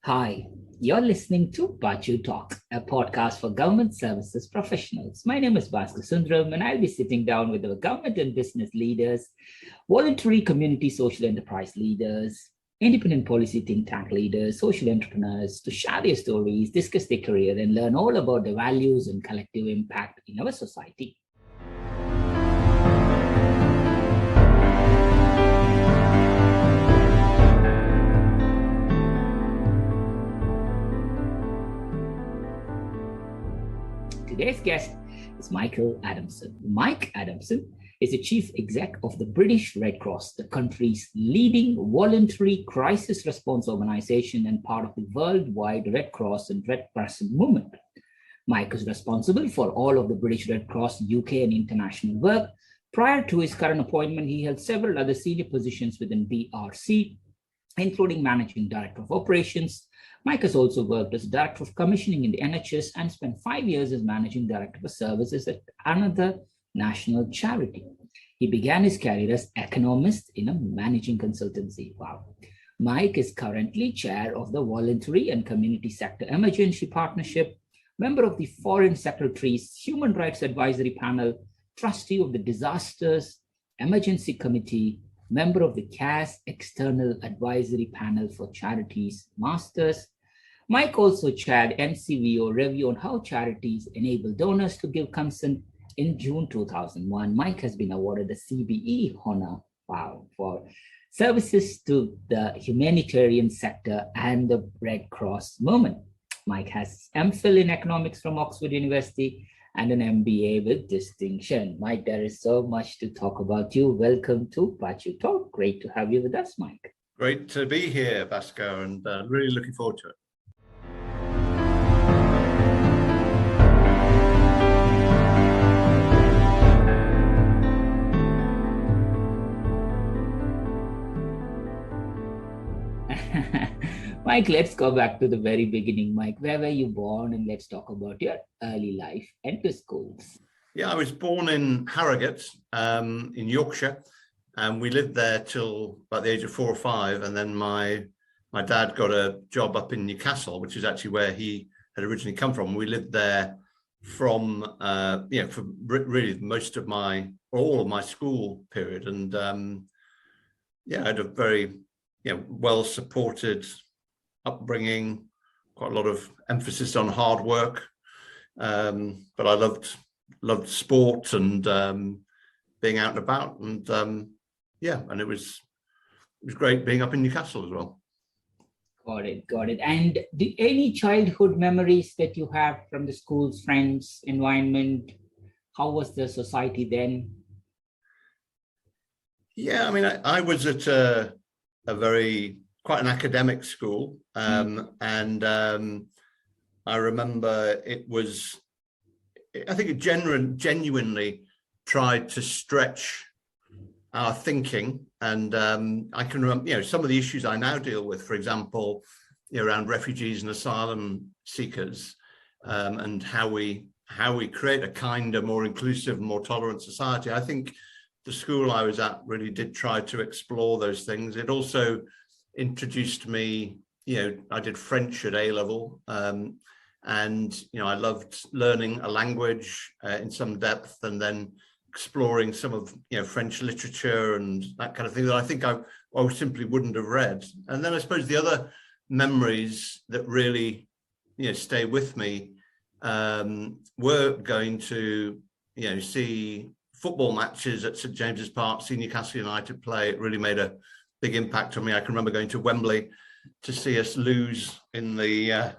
Hi, you're listening to Baachu Talk, a podcast for government services professionals. My name is Baachu and I'll be sitting down with our government and business leaders, voluntary community social enterprise leaders, independent policy think tank leaders, social entrepreneurs to share their stories, discuss their career, and learn all about the values and collective impact in our society. Today's guest is Michael Adamson. Mike Adamson is the chief exec of the British Red Cross, the country's leading voluntary crisis response organization and part of the worldwide Red Cross and Red Crescent movement. Mike is responsible for all of the British Red Cross UK and international work. Prior to his current appointment, he held several other senior positions within BRC, including managing director of operations. Mike has also worked as director of commissioning in the NHS and spent 5 years as managing director for services at another national charity. He began his career as economist in a managing consultancy. Wow. Mike is currently chair of the Voluntary and Community Sector Emergency Partnership, member of the Foreign Secretary's Human Rights Advisory Panel, trustee of the Disasters Emergency Committee, member of the CAS External Advisory Panel for Charities Masters. Mike also chaired MCVO review on how charities enable donors to give consent in June 2001. Mike has been awarded the CBE honor, for services to the humanitarian sector and the Red Cross movement. Mike has MPhil in economics from Oxford University and an MBA with distinction. Mike, there is so much to talk about you. Welcome to Baachu Talk. Great to have you with us, Mike. Great to be here, Bhaskar, and really looking forward to it. Mike, let's go back to the very beginning. Mike, where were you born? And let's talk about your early life and your schools. Yeah, I was born in Harrogate in Yorkshire, and we lived there till about the age of 4 or 5. And then my dad got a job up in Newcastle, which is actually where he had originally come from. We lived there from, for really most of all of my school period. And I had a very, well-supported upbringing, quite a lot of emphasis on hard work, but I loved sport and being out and about, and and it was great being up in Newcastle as well. Got it. And any childhood memories that you have from the school's friends, environment? How was the society then? Yeah, I mean, I was at quite an academic school, and I remember I think it genuinely tried to stretch our thinking, and I can remember, some of the issues I now deal with, for example, around refugees and asylum seekers, and how we create a kinder, more inclusive, more tolerant society. I think the school I was at really did try to explore those things. It also introduced me, I did French at A level, and I loved learning a language in some depth, and then exploring some of French literature and that kind of thing that I think I simply wouldn't have read. And then I suppose the other memories that really stay with me were going to see football matches at St James's Park, see Newcastle United play. It really made a big impact on me. I can remember going to Wembley to see us lose in the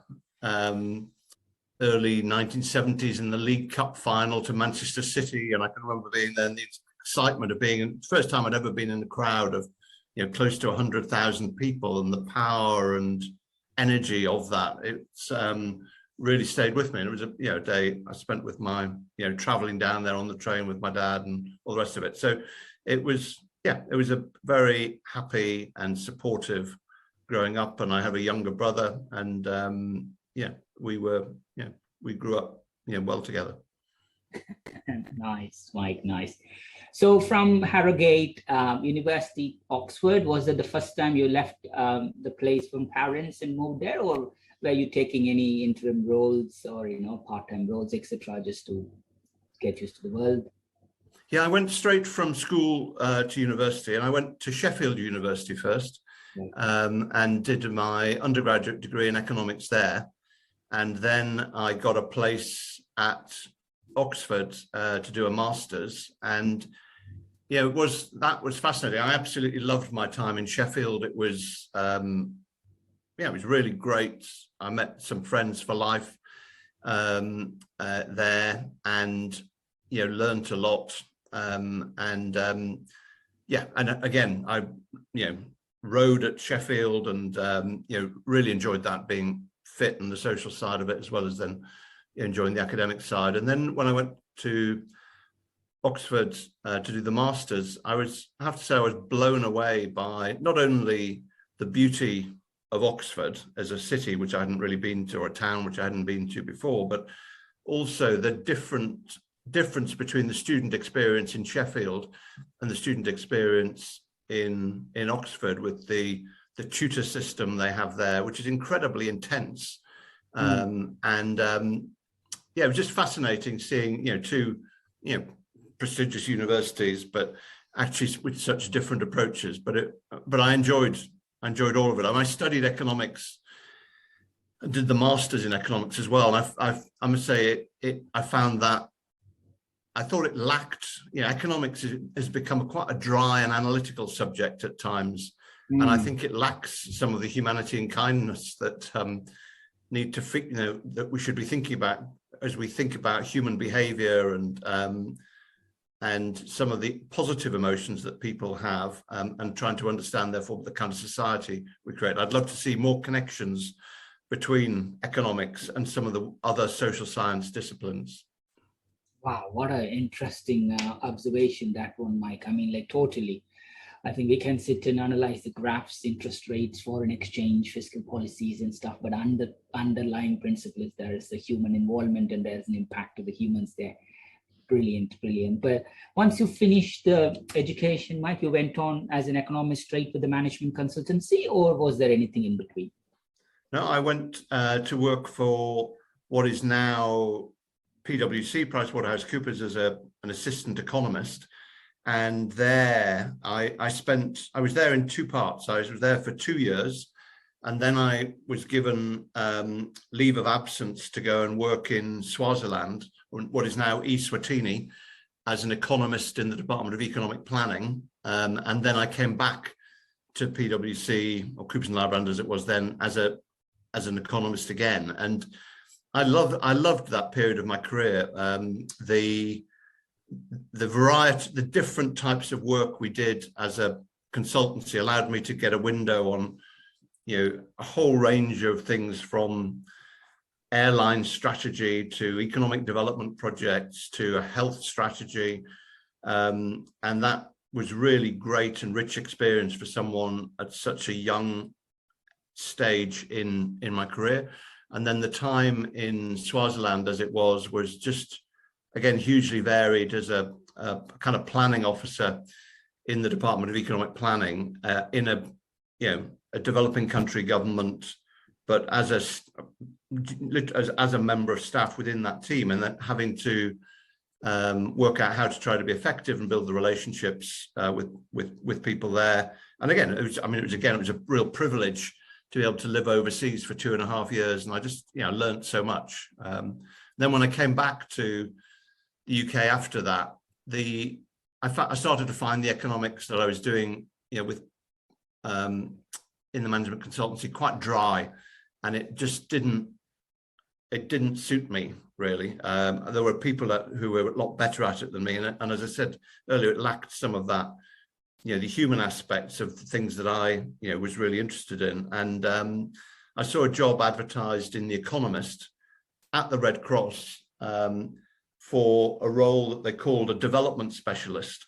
early 1970s in the League Cup final to Manchester City, and I can remember being there and the excitement of being, the first time I'd ever been in a crowd of close to 100,000 people, and the power and energy of that. It's really stayed with me, and it was a day I spent with my traveling down there on the train with my dad and all the rest of it. So it was a very happy and supportive growing up, and I have a younger brother, and we grew up well together. Nice, Mike, nice. So from Harrogate University, Oxford, was it the first time you left the place from parents and moved there, or were you taking any interim roles or part-time roles, etc., just to get used to the world? Yeah, I went straight from school to university, and I went to Sheffield University first, and did my undergraduate degree in economics there. And then I got a place at Oxford to do a master's, and that was fascinating. I absolutely loved my time in Sheffield. It was it was really great. I met some friends for life there, and learned a lot. And again, I rode at Sheffield, and really enjoyed that, being fit and the social side of it, as well as then enjoying the academic side. And then when I went to Oxford to do the masters, I have to say I was blown away by not only the beauty of Oxford as a city, which I hadn't really been to, or a town which I hadn't been to before, but also the difference between the student experience in Sheffield and the student experience in Oxford, with the tutor system they have there, which is incredibly intense. It was just fascinating seeing two prestigious universities, but actually with such different approaches. But I enjoyed all of it. I studied economics and did the masters in economics as well. And I must say I found that I thought it lacked. Economics has become quite a dry and analytical subject at times, and I think it lacks some of the humanity and kindness that need to that we should be thinking about as we think about human behavior and some of the positive emotions that people have, and trying to understand, therefore, the kind of society we create. I'd love to see more connections between economics and some of the other social science disciplines. Wow, what an interesting observation, that one, Mike. I mean, totally. I think we can sit and analyze the graphs, interest rates, foreign exchange, fiscal policies and stuff, but underlying principle is there is a human involvement, and there's an impact to the humans there. Brilliant, brilliant. But once you finished the education, Mike, you went on as an economist straight with the management consultancy, or was there anything in between? No, I went to work for what is now PwC, PricewaterhouseCoopers, as an assistant economist. And there I was there in two parts. I was there for 2 years, and then I was given leave of absence to go and work in Swaziland, what is now Eswatini, as an economist in the Department of Economic Planning. And then I came back to PwC, or Coopers and Lybrand as it was then, as an economist again. And I loved that period of my career. The variety, the different types of work we did as a consultancy allowed me to get a window on, a whole range of things, from airline strategy to economic development projects to a health strategy. And that was really great and rich experience for someone at such a young stage in my career. And then the time in Swaziland, as it was just, again, hugely varied as a kind of planning officer in the Department of Economic Planning in a developing country government, but as a member of staff within that team, and then having to work out how to try to be effective and build the relationships with people there. And again, it was a real privilege to be able to live overseas for 2.5 years, and I just learned so much. Then when I came back to the UK after that, I started to find the economics that I was doing, with in the management consultancy, quite dry, and it just didn't suit me really. There were people who were a lot better at it than me, and as I said earlier, it lacked some of that, the human aspects of the things that I was really interested in. And I saw a job advertised in The Economist at the Red Cross for a role that they called a development specialist,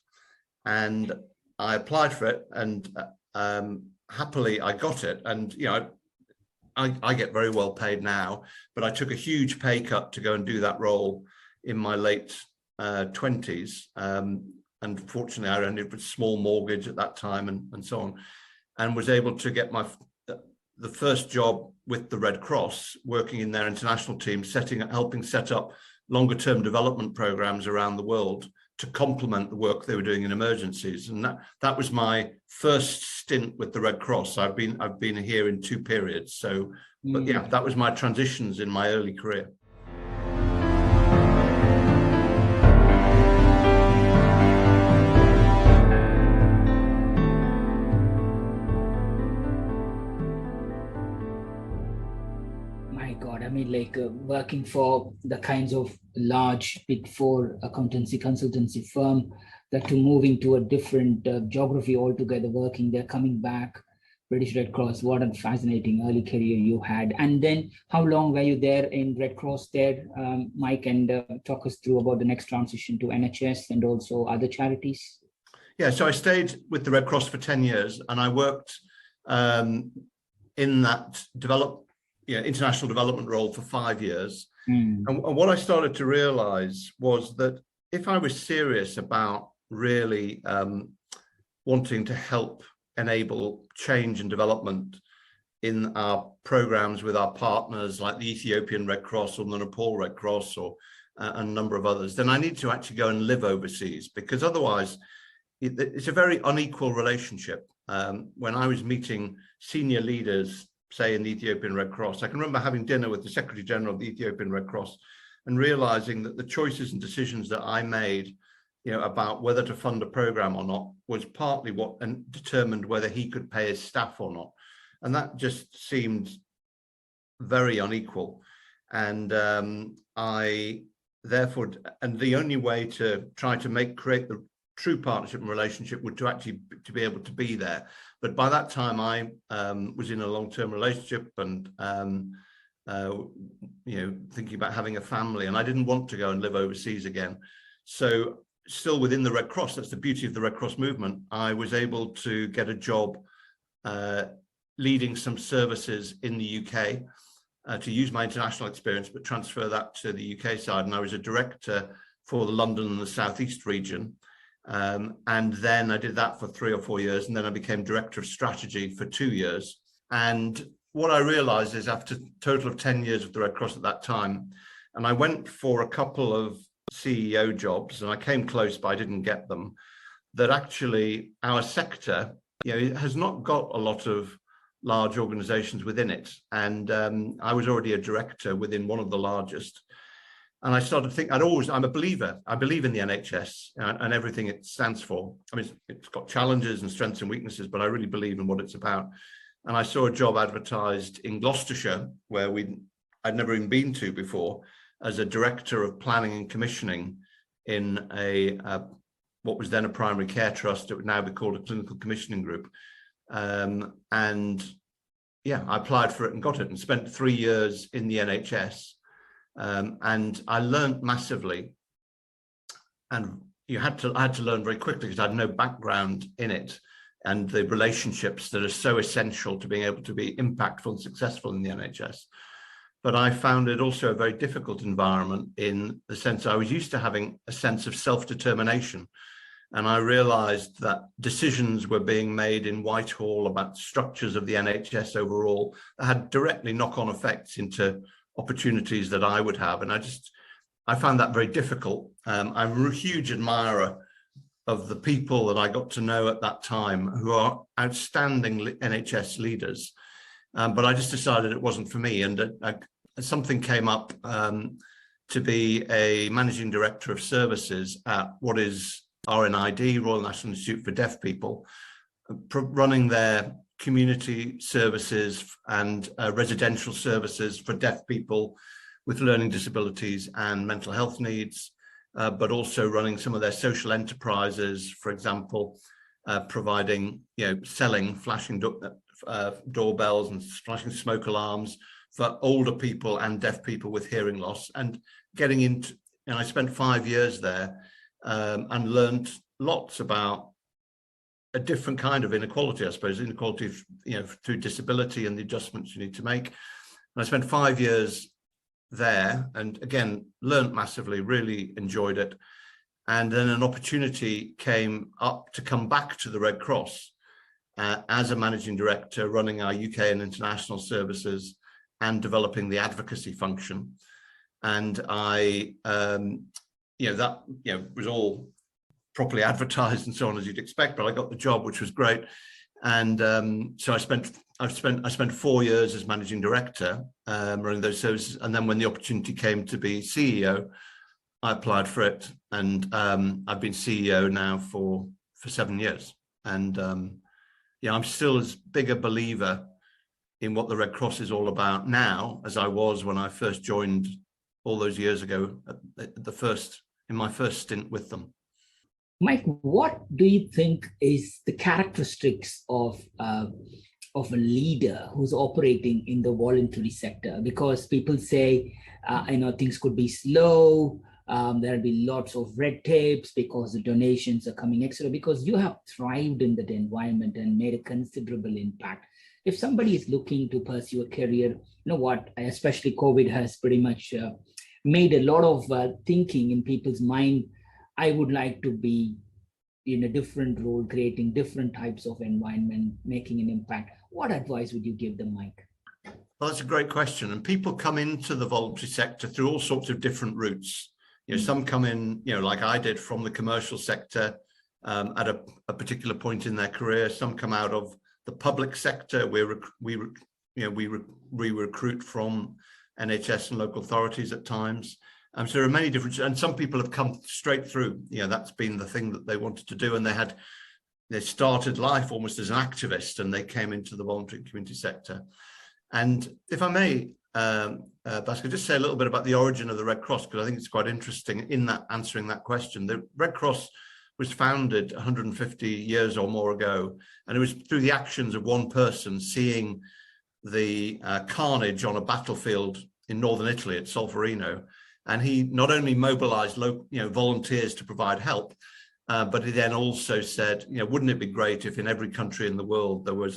and I applied for it, and happily I got it. And I get very well paid now, but I took a huge pay cut to go and do that role in my late 20s. And fortunately, I ended with a small mortgage at that time and so on, and was able to get the first job with the Red Cross, working in their international team, helping set up longer term development programs around the world to complement the work they were doing in emergencies. And that was my first stint with the Red Cross. I've been here in 2 periods. So, but yeah, that was my transitions in my early career. My God, I mean, like working for the kinds of large Big Four accountancy consultancy firm, that to moving to a different geography altogether, working there, coming back, British Red Cross, what a fascinating early career you had. And then how long were you there in Red Cross there, Mike, and talk us through about the next transition to NHS and also other charities? Yeah, so I stayed with the Red Cross for 10 years and I worked in that international development role for 5 years. And what I started to realize was that if I was serious about really wanting to help enable change and development in our programs with our partners like the Ethiopian Red Cross or the Nepal Red Cross or a number of others, then I need to actually go and live overseas, because otherwise it's a very unequal relationship. When I was meeting senior leaders, say in the Ethiopian Red Cross, I can remember having dinner with the Secretary General of the Ethiopian Red Cross and realizing that the choices and decisions that I made, about whether to fund a program or not, was partly what determined whether he could pay his staff or not. And that just seemed very unequal. And I therefore, and the only way to try to create the true partnership and relationship would to be able to be there. But by that time, I was in a long-term relationship and thinking about having a family, and I didn't want to go and live overseas again. So still within the Red Cross, that's the beauty of the Red Cross movement, I was able to get a job leading some services in the UK to use my international experience, but transfer that to the UK side. And I was a director for the London and the South East region. And then I did that for 3 or 4 years, and then I became director of strategy for 2 years. And what I realized is, after a total of 10 years with the Red Cross at that time, and I went for a couple of CEO jobs, and I came close, but I didn't get them, that actually our sector, it has not got a lot of large organizations within it. And I was already a director within one of the largest. And I started thinking, I'm a believer. I believe in the NHS and everything it stands for. I mean, it's got challenges and strengths and weaknesses, but I really believe in what it's about. And I saw a job advertised in Gloucestershire, where I'd never even been to before, as a director of planning and commissioning in what was then a primary care trust. It would now be called a clinical commissioning group. And yeah, I applied for it and got it, and spent 3 years in the NHS. And I learned massively, and I had to learn very quickly because I had no background in it, and the relationships that are so essential to being able to be impactful and successful in the NHS. But I found it also a very difficult environment, in the sense I was used to having a sense of self-determination. And I realized that decisions were being made in Whitehall about structures of the NHS overall that had directly knock-on effects into opportunities that I would have. And I found that very difficult. I'm a huge admirer of the people that I got to know at that time, who are outstanding NHS leaders. But I just decided it wasn't for me. And something came up to be a managing director of services at what is RNID, Royal National Institute for Deaf People, running their community services and residential services for deaf people with learning disabilities and mental health needs, but also running some of their social enterprises, for example, providing, selling flashing doorbells and flashing smoke alarms for older people and deaf people with hearing loss. And I spent 5 years there and learned lots about a different kind of inequality, I suppose, inequality, through disability and the adjustments you need to make. And I spent 5 years there, and again, learned massively, really enjoyed it. And then an opportunity came up to come back to the Red Cross as a managing director, running our UK and international services and developing the advocacy function. And I, that was all properly advertised and so on, as you'd expect, but I got the job, which was great. And so I spent 4 years as managing director running those services. And then when the opportunity came to be CEO, I applied for it, and I've been CEO now for 7 years. And I'm still as big a believer in what the Red Cross is all about now as I was when I first joined all those years ago in my first stint with them. Mike, what do you think is the characteristics of a leader who's operating in the voluntary sector? Because people say, things could be slow. There'll be lots of red tapes because the donations are coming extra, because you have thrived in that environment and made a considerable impact. If somebody is looking to pursue a career, especially COVID has pretty much made a lot of thinking in people's mind. I would like to be in a different role, creating different types of environment, making an impact. What advice would you give them, Mike? Well, that's a great question. And people come into the voluntary sector through all sorts of different routes. Some come in, like I did, from the commercial sector at a particular point in their career. Some come out of the public sector, where we recruit from NHS and local authorities at times. So there are many different, and some people have come straight through. That's been the thing that they wanted to do, and they started life almost as an activist, and they came into the voluntary community sector. And if I may, Baachu, just say a little bit about the origin of the Red Cross, because I think it's quite interesting in that answering that question. The Red Cross was founded 150 years or more ago, and it was through the actions of one person seeing the carnage on a battlefield in northern Italy at Solferino. And he not only mobilized volunteers to provide help, but he then also said, wouldn't it be great if in every country in the world there were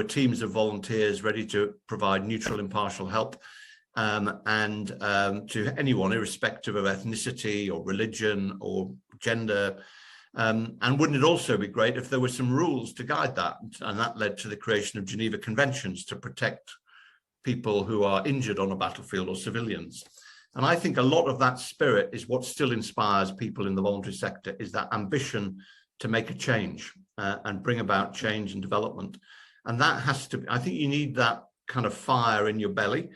teams of volunteers ready to provide neutral, impartial help, and to anyone, irrespective of ethnicity or religion or gender. And wouldn't it also be great if there were some rules to guide that? And that led to the creation of Geneva Conventions to protect people who are injured on a battlefield or civilians. And I think a lot of that spirit is what still inspires people in the voluntary sector, is that ambition to make a change and bring about change and development. And that has to, I think you need that kind of fire in your belly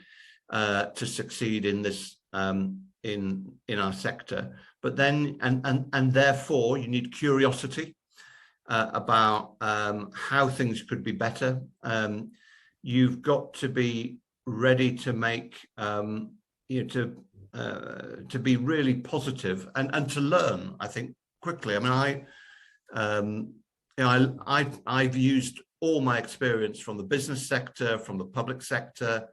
to succeed in this, in our sector. But then, and therefore you need curiosity about how things could be better. You've got to be ready to make, to be really positive and to learn, I think, quickly. I mean, I've used all my experience from the business sector, from the public sector,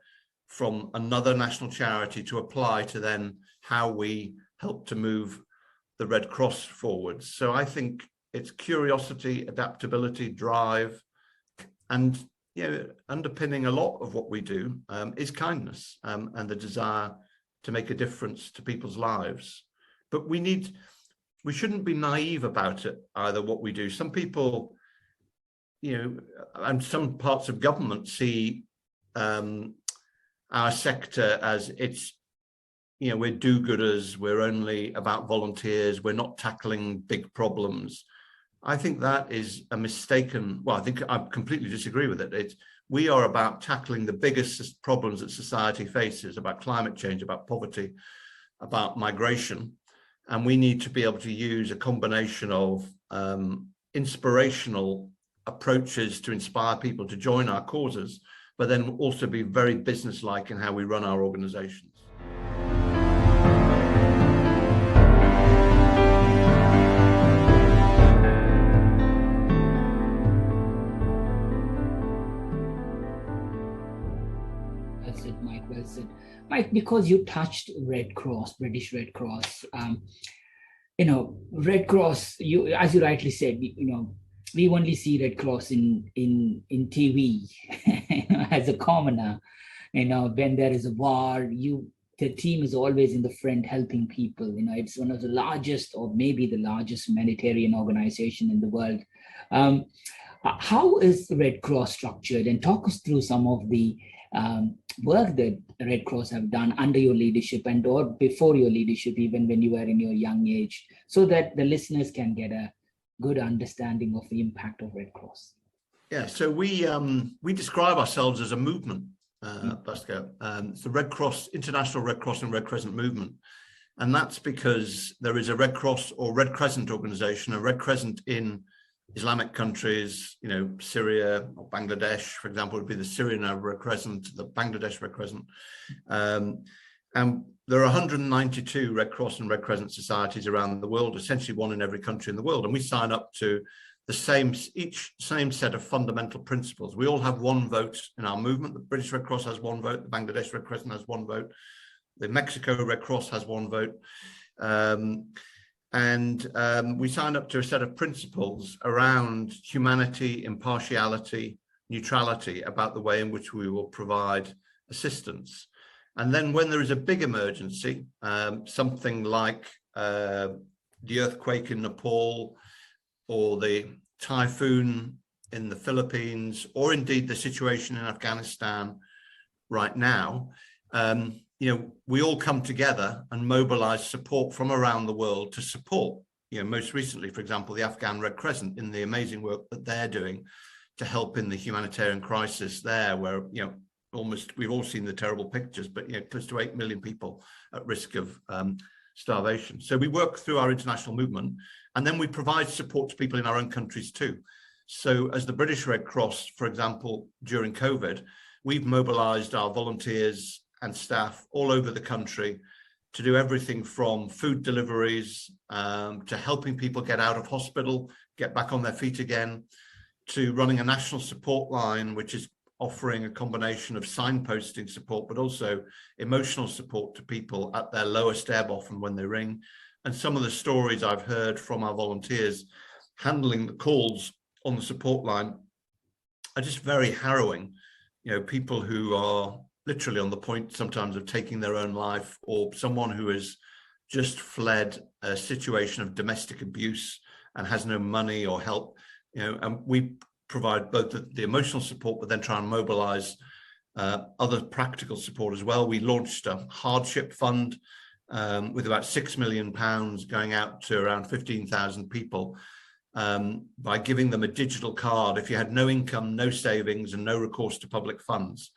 from another national charity to apply to then how we help to move the Red Cross forward. So I think it's curiosity, adaptability, drive, and underpinning a lot of what we do is kindness and the desire to make a difference to people's lives. But we shouldn't be naive about it either, what we do. Some people, and some parts of government see our sector as it's, we're do-gooders, we're only about volunteers, we're not tackling big problems. I think that is a mistaken, well, I think I completely disagree with it. We are about tackling the biggest problems that society faces, about climate change, about poverty, about migration. And we need to be able to use a combination of inspirational approaches to inspire people to join our causes, but then also be very businesslike in how we run our organizations. Well said, Mike, well said. Mike, because you touched Red Cross, British Red Cross, Red Cross, as you rightly said, we only see Red Cross in TV as a commoner. When there is a war, you the team is always in the front helping people. It's one of the largest, or maybe the largest humanitarian organization in the world. How is the Red Cross structured? And talk us through some of the work that Red Cross have done under your leadership and or before your leadership, even when you were in your young age, so that the listeners can get a good understanding of the impact of Red Cross. Yeah, so we describe ourselves as a movement, Bhaskar. It's the Red Cross, International Red Cross and Red Crescent movement. And that's because there is a Red Cross or Red Crescent organization, a Red Crescent in Islamic countries, Syria or Bangladesh, for example, would be the Syrian Red Crescent, the Bangladesh Red Crescent. And there are 192 Red Cross and Red Crescent societies around the world, essentially one in every country in the world. And we sign up to the same set of fundamental principles. We all have one vote in our movement. The British Red Cross has one vote. The Bangladesh Red Crescent has one vote. The Mexico Red Cross has one vote. We signed up to a set of principles around humanity, impartiality, neutrality, about the way in which we will provide assistance. And then when there is a big emergency, something like the earthquake in Nepal, or the typhoon in the Philippines, or indeed the situation in Afghanistan right now, we all come together and mobilize support from around the world to support, most recently, for example, the Afghan Red Crescent in the amazing work that they're doing to help in the humanitarian crisis there, where, we've all seen the terrible pictures, but, close to 8 million people at risk of starvation. So we work through our international movement, and then we provide support to people in our own countries too. So as the British Red Cross, for example, during COVID, we've mobilized our volunteers and staff all over the country to do everything from food deliveries to helping people get out of hospital, get back on their feet again, to running a national support line, which is offering a combination of signposting support, but also emotional support to people at their lowest ebb often when they ring. And some of the stories I've heard from our volunteers handling the calls on the support line are just very harrowing. People who are literally on the point sometimes of taking their own life, or someone who has just fled a situation of domestic abuse and has no money or help, and we provide both the emotional support, but then try and mobilize other practical support as well. We launched a hardship fund with about £6 million going out to around 15,000 people by giving them a digital card. If you had no income, no savings, and no recourse to public funds,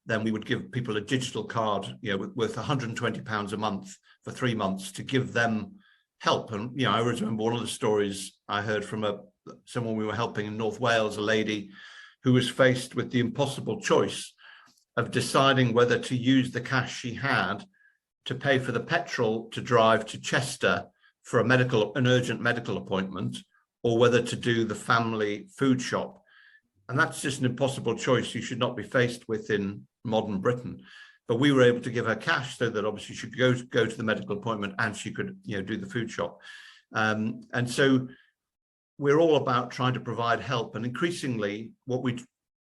then we would give people a digital card, worth £120 a month for 3 months to give them help. And, I always remember one of the stories I heard from someone we were helping in North Wales, a lady who was faced with the impossible choice of deciding whether to use the cash she had to pay for the petrol to drive to Chester for an urgent medical appointment, or whether to do the family food shop. And that's just an impossible choice you should not be faced with in modern Britain. But we were able to give her cash so that obviously she could go to the medical appointment and she could, do the food shop. And so we're all about trying to provide help. And increasingly, what we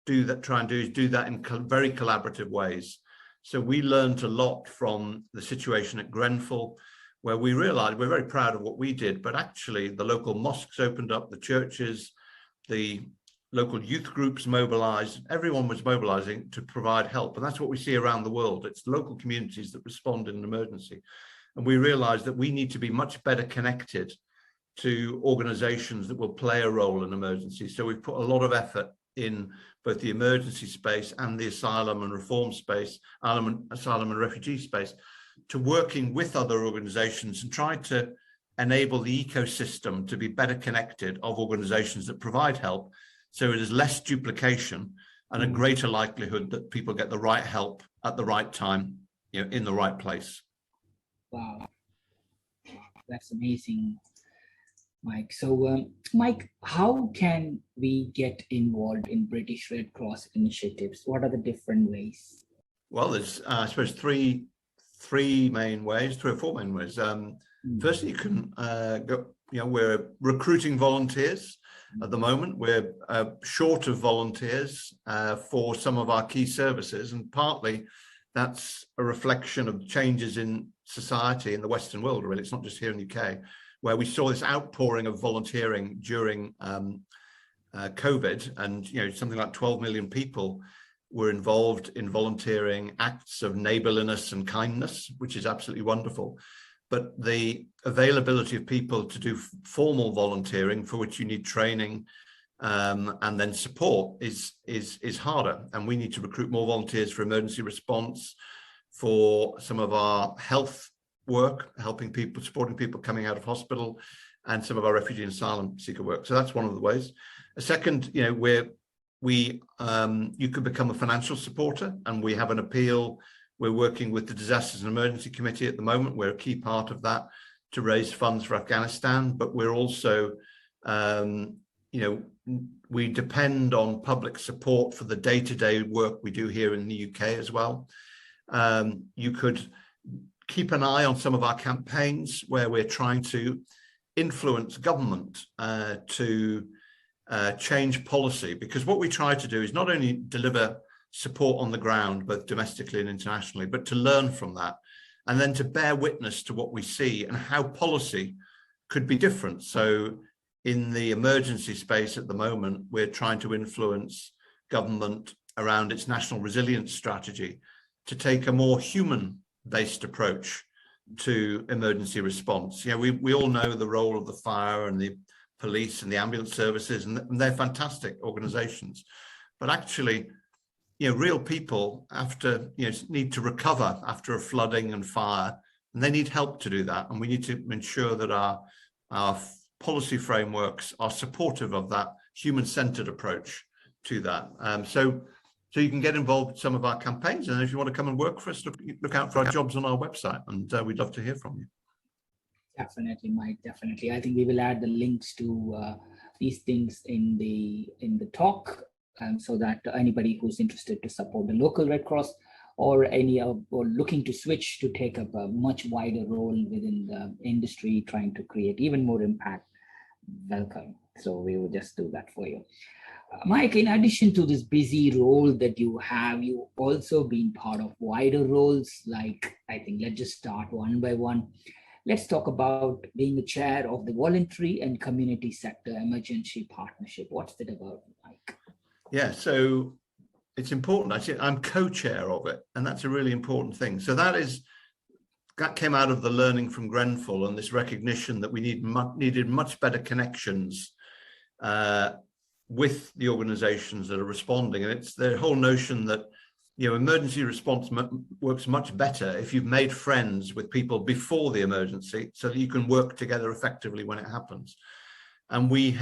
try and do is do that in very collaborative ways. So we learned a lot from the situation at Grenfell, where we realized we're very proud of what we did, but actually the local mosques opened up, the churches, the local youth groups mobilized, everyone was mobilizing to provide help. And that's what we see around the world. It's local communities that respond in an emergency. And we realized that we need to be much better connected to organizations that will play a role in emergencies. So we've put a lot of effort in both the emergency space and the asylum and reform space, asylum and refugee space, to working with other organizations and trying to enable the ecosystem to be better connected of organizations that provide help. So it is less duplication and a greater likelihood that people get the right help at the right time, in the right place. Wow, that's amazing, Mike. So, Mike, how can we get involved in British Red Cross initiatives? What are the different ways? Well, there's, I suppose, three or four main ways. Firstly, you can go. We're recruiting volunteers at the moment. We're short of volunteers for some of our key services, and partly that's a reflection of changes in society in the Western world, really. It's not just here in the UK, where we saw this outpouring of volunteering during COVID, and something like 12 million people were involved in volunteering acts of neighborliness and kindness, which is absolutely wonderful. But the availability of people to do formal volunteering, for which you need training and then support, is harder. And we need to recruit more volunteers for emergency response, for some of our health work, helping people, supporting people coming out of hospital, and some of our refugee and asylum seeker work. So that's one of the ways. A second, you could become a financial supporter, and we have an appeal. We're working with the Disasters and Emergency Committee at the moment. We're a key part of that to raise funds for Afghanistan, but we're also, we depend on public support for the day-to-day work we do here in the UK as well. You could keep an eye on some of our campaigns where we're trying to influence government to change policy, because what we try to do is not only deliver support on the ground, both domestically and internationally, but to learn from that, and then to bear witness to what we see and how policy could be different. So in the emergency space at the moment, we're trying to influence government around its national resilience strategy to take a more human-based approach to emergency response. We all know the role of the fire and the police and the ambulance services, and they're fantastic organizations. But actually, real people need to recover after a flooding and fire, and they need help to do that. And we need to ensure that our policy frameworks are supportive of that human-centered approach to that. So you can get involved in some of our campaigns, and if you want to come and work for us, look out for our jobs on our website, and we'd love to hear from you. Definitely, Mike. Definitely. I think we will add the links to these things in the talk, so that anybody who's interested to support the local Red Cross or or looking to switch to take up a much wider role within the industry, trying to create even more impact, welcome. So we will just do that for you. Mike, in addition to this busy role that you have, you've also been part of wider roles. Like, I think let's just start one by one. Let's talk about being the chair of the Voluntary and Community Sector Emergency Partnership. What's that about, Mike? Yeah, so it's important. Actually, I'm co-chair of it, and that's a really important thing. So that came out of the learning from Grenfell and this recognition that we needed much better connections with the organizations that are responding. And it's the whole notion that emergency response works much better if you've made friends with people before the emergency, so that you can work together effectively when it happens. And we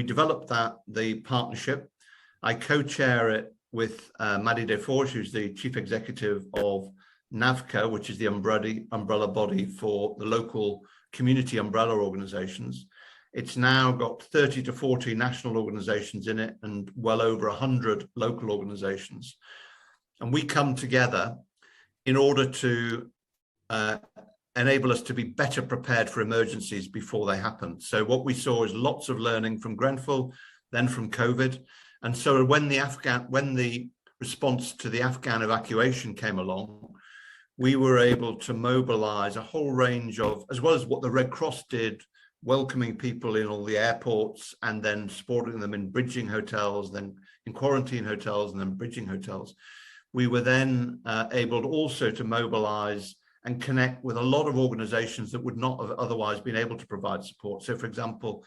developed the partnership. I co-chair it with Maddie Deforge, who's the chief executive of NAVCA, which is the umbrella body for the local community umbrella organizations. It's now got 30 to 40 national organizations in it and well over 100 local organizations. And we come together in order to enable us to be better prepared for emergencies before they happen. So what we saw is lots of learning from Grenfell, then from COVID. And so when the response to the Afghan evacuation came along, we were able to mobilize a whole range of, as well as what the Red Cross did, welcoming people in all the airports and then supporting them in bridging hotels, then in quarantine hotels, and then bridging hotels. We were then able to also to mobilize and connect with a lot of organizations that would not have otherwise been able to provide support. So, for example,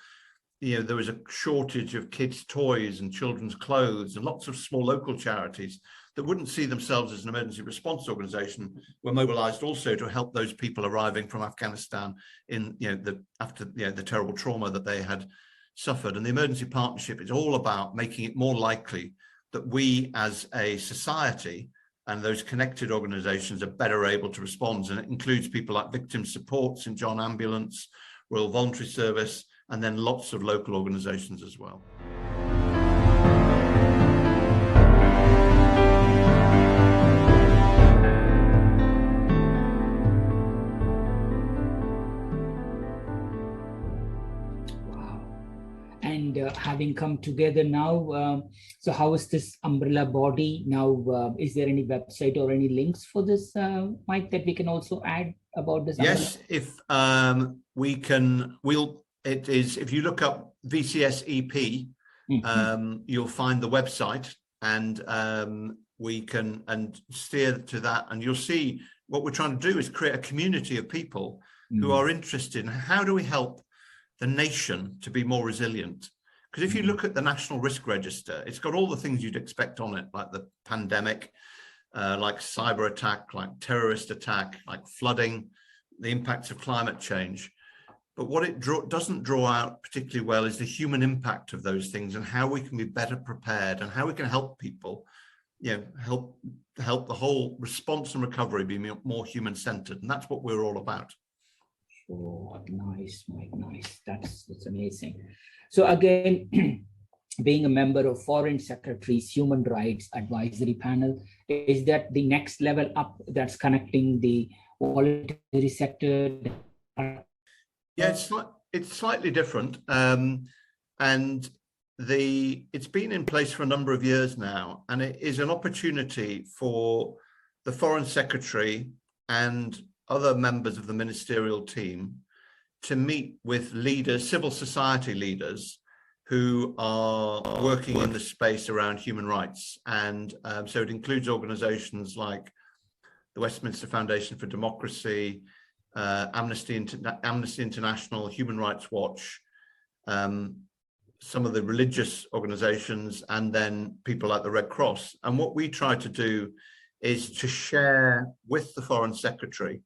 there was a shortage of kids' toys and children's clothes, and lots of small local charities that wouldn't see themselves as an emergency response organization were mobilized also to help those people arriving from Afghanistan in after the terrible trauma that they had suffered. And the emergency partnership is all about making it more likely that we as a society and those connected organizations are better able to respond. And it includes people like Victim Support, St. John Ambulance, Royal Voluntary Service, and then lots of local organizations as well. Wow. And having come together now. So how is this umbrella body now? Is there any website or any links for this, Mike, that we can also add about this? Yes, if we can, it is, if you look up VCSEP, you'll find the website, and we can steer to that, and you'll see what we're trying to do is create a community of people who are interested in how do we help the nation to be more resilient. Because if you look at the National Risk Register, it's got all the things you'd expect on it, like the pandemic, like cyber attack, like terrorist attack, like flooding, the impacts of climate change. But what it doesn't draw out particularly well is the human impact of those things and how we can be better prepared and how we can help people, help the whole response and recovery be more human-centered. And that's what we're all about. Oh, nice, Mike, nice. That's amazing. So again, being a member of Foreign Secretary's Human Rights Advisory Panel, is that the next level up that's connecting the voluntary sector? Yeah, it's slightly different. And it's been in place for a number of years now, and it is an opportunity for the Foreign Secretary and other members of the ministerial team to meet with leaders, civil society leaders, who are working in the space around human rights. And so it includes organizations like the Westminster Foundation for Democracy, Amnesty International, Human Rights Watch, some of the religious organizations, and then people like the Red Cross. And what we try to do is to share with the Foreign Secretary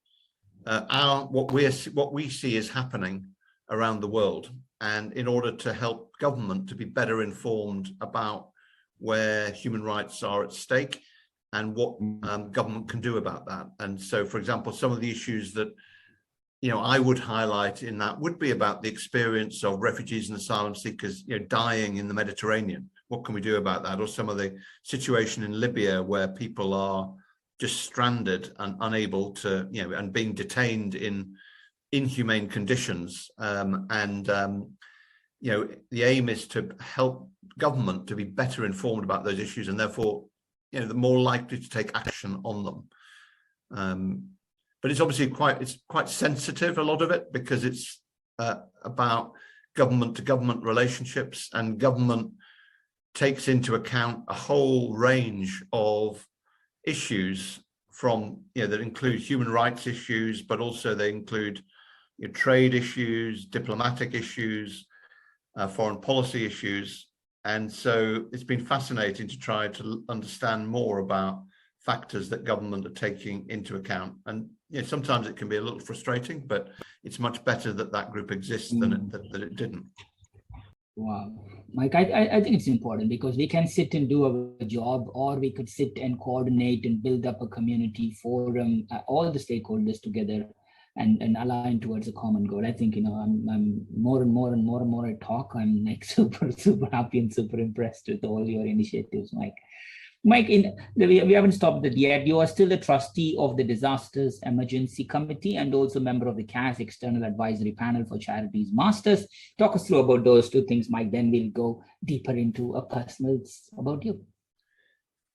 what we see is happening around the world, and in order to help government to be better informed about where human rights are at stake and what government can do about that. And so, for example, some of the issues that I would highlight in that would be about the experience of refugees and asylum seekers dying in the Mediterranean. What can we do about that? Or some of the situation in Libya where people are just stranded and unable to, and being detained in inhumane conditions. The aim is to help government to be better informed about those issues, and therefore, they're more likely to take action on them. But it's obviously quite sensitive, a lot of it, because it's about government to government relationships, and government takes into account a whole range of issues from that include human rights issues, but also they include trade issues, diplomatic issues, foreign policy issues. And so it's been fascinating to try to understand more about factors that government are taking into account. And sometimes it can be a little frustrating, but it's much better that group exists than that it didn't. Wow, Mike, I think it's important, because we can sit and do a job, or we could sit and coordinate and build up a community forum, all the stakeholders together, and align towards a common goal. I think, I'm more and more I talk, I'm like super happy and super impressed with all your initiatives, Mike. Mike, we haven't stopped it yet. You are still a trustee of the Disasters Emergency Committee and also member of the CAS External Advisory Panel for Charities Masters. Talk us through about those two things, Mike. Then we'll go deeper into a personal about you.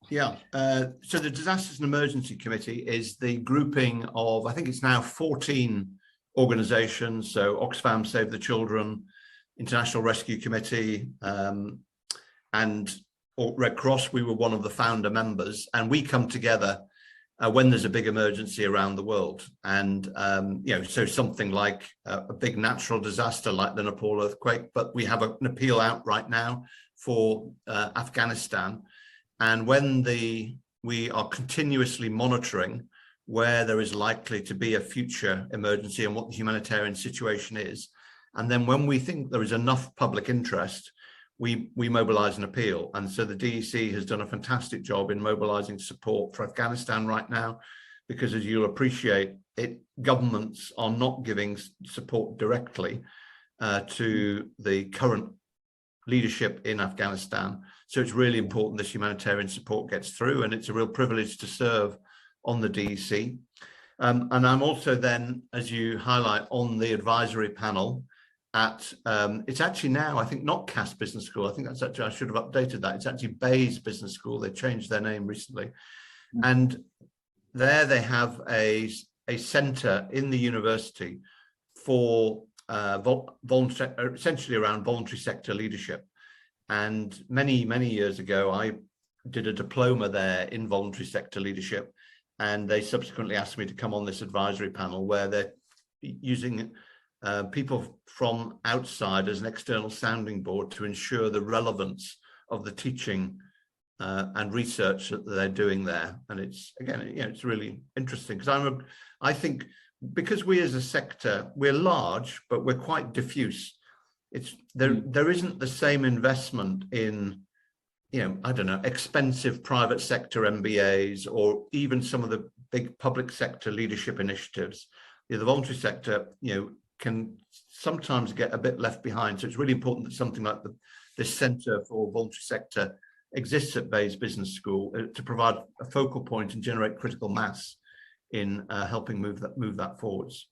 Yeah. So the Disasters and Emergency Committee is the grouping of, I think it's now 14 organizations. So Oxfam Save the Children, International Rescue Committee, and Red Cross. We were one of the founder members, and we come together when there's a big emergency around the world. And, so something like a big natural disaster like the Nepal earthquake, but we have an appeal out right now for Afghanistan. And when we are continuously monitoring where there is likely to be a future emergency and what the humanitarian situation is. And then when we think there is enough public interest, we mobilize an appeal. And so the DEC has done a fantastic job in mobilizing support for Afghanistan right now, because as you'll appreciate, governments are not giving support directly to the current leadership in Afghanistan. So it's really important this humanitarian support gets through, and it's a real privilege to serve on the DEC. And I'm also then, as you highlight, on the advisory panel at, it's actually now, I think, not Cass Business School. I think that's actually, I should have updated that. It's actually Bayes Business School. They changed their name recently. And there they have a centre in the university for essentially around voluntary sector leadership. And many, many years ago, I did a diploma there in voluntary sector leadership. And they subsequently asked me to come on this advisory panel where they're using people from outside as an external sounding board to ensure the relevance of the teaching and research that they're doing there. And it's, again, it's really interesting because I think because we as a sector, we're large, but we're quite diffuse. There isn't the same investment in, I don't know, expensive private sector MBAs or even some of the big public sector leadership initiatives. The voluntary sector, can sometimes get a bit left behind. So it's really important that something like this Centre for Voluntary Sector exists at Bayes Business School to provide a focal point and generate critical mass in helping move that forwards.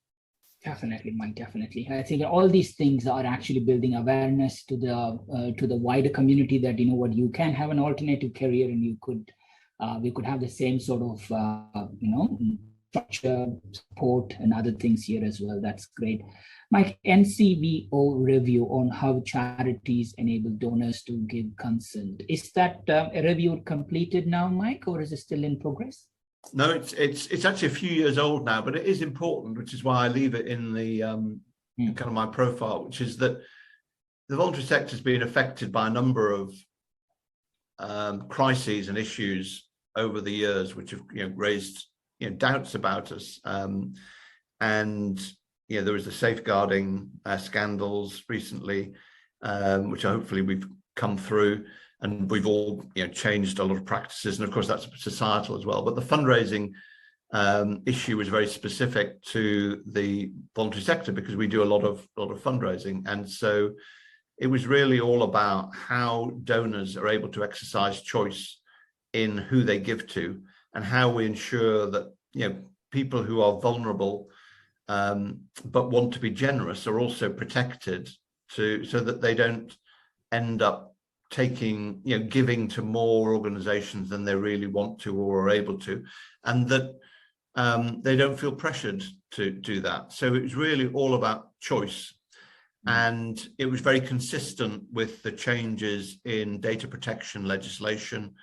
Definitely, Mike. Definitely. I think all these things are actually building awareness to the wider community that what you can have an alternative career and we could have the same sort of structure, support, and other things here as well. That's great. Mike, NCVO review on how charities enable donors to give consent. Is that a review completed now, Mike, or is it still in progress? No, it's actually a few years old now, but it is important, which is why I leave it in the kind of my profile, which is that the voluntary sector has been affected by a number of crises and issues over the years, which have raised doubts about us. And there was the safeguarding scandals recently, which hopefully we've come through. And we've all changed a lot of practices, and of course that's societal as well. But the fundraising issue was very specific to the voluntary sector because we do a lot of fundraising, and so it was really all about how donors are able to exercise choice in who they give to, and how we ensure that people who are vulnerable but want to be generous are also protected so that they don't end up giving to more organizations than they really want to or are able to, and that they don't feel pressured to do that. So it was really all about choice. And it was very consistent with the changes in data protection legislation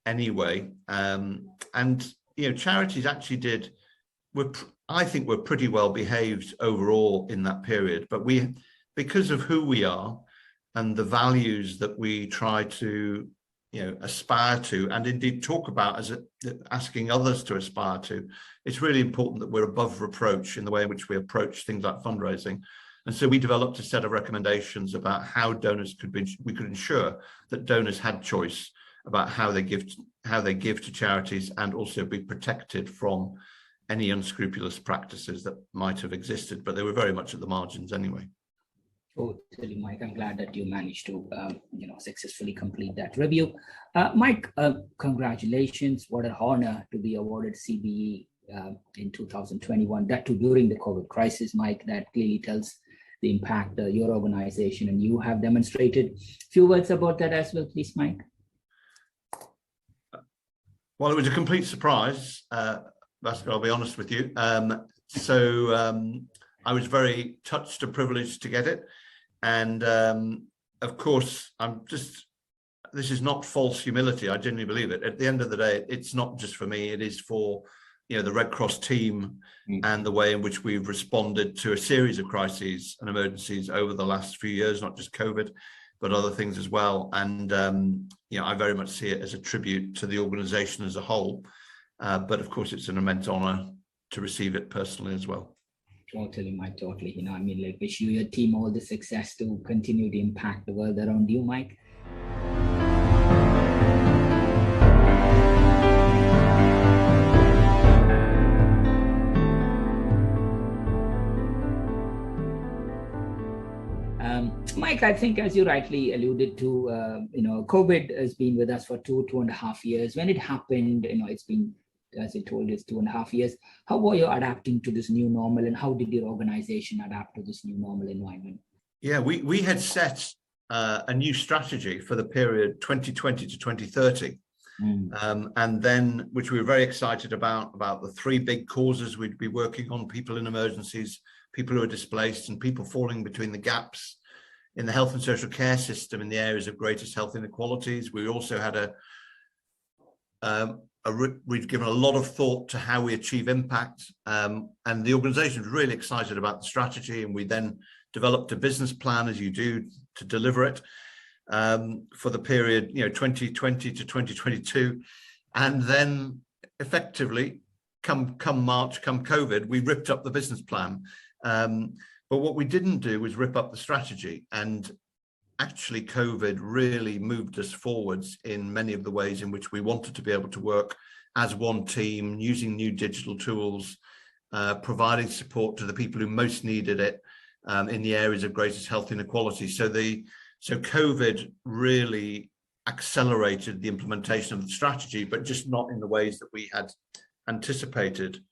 anyway. And charities actually I think we're pretty well behaved overall in that period, but because of who we are and the values that we try to aspire to, and indeed talk about as asking others to aspire to, it's really important that we're above reproach in the way in which we approach things like fundraising. And so we developed a set of recommendations about how we could ensure that donors had choice about how they give to charities, and also be protected from any unscrupulous practices that might have existed, but they were very much at the margins anyway. Totally, Mike. I'm glad that you managed to, successfully complete that review. Mike, congratulations. What an honor to be awarded CBE in 2021, that too during the COVID crisis, Mike. That clearly tells the impact your organization and you have demonstrated. A few words about that as well, please, Mike. Well, it was a complete surprise, Baachu, I'll be honest with you. I was very touched and privileged to get it. And of course, this is not false humility. I genuinely believe it. At the end of the day, it's not just for me, it is for the Red Cross team and the way in which we've responded to a series of crises and emergencies over the last few years, not just COVID, but other things as well. And I very much see it as a tribute to the organization as a whole. But of course, it's an immense honor to receive it personally as well. Totally, Mike, totally. Wish you, your team, all the success to continue to impact the world around you, Mike. Mike, I think as you rightly alluded to, COVID has been with us for 2.5 years. When it happened, it's been, as you told us, 2.5 years. How were you adapting to this new normal, and how did your organization adapt to this new normal environment? Yeah, we had set a new strategy for the period 2020 to 2030. And then, which we were very excited about the three big causes we'd be working on: people in emergencies, people who are displaced, and people falling between the gaps in the health and social care system in the areas of greatest health inequalities. We also had we've given a lot of thought to how we achieve impact, and the organization was really excited about the strategy, and we then developed a business plan, as you do, to deliver it for the period 2020 to 2022. And then effectively come March, come COVID, we ripped up the business plan, but what we didn't do was rip up the strategy. And actually COVID really moved us forwards in many of the ways in which we wanted to be able to work as one team, using new digital tools, providing support to the people who most needed it in the areas of greatest health inequality. So COVID really accelerated the implementation of the strategy, but just not in the ways that we had anticipated.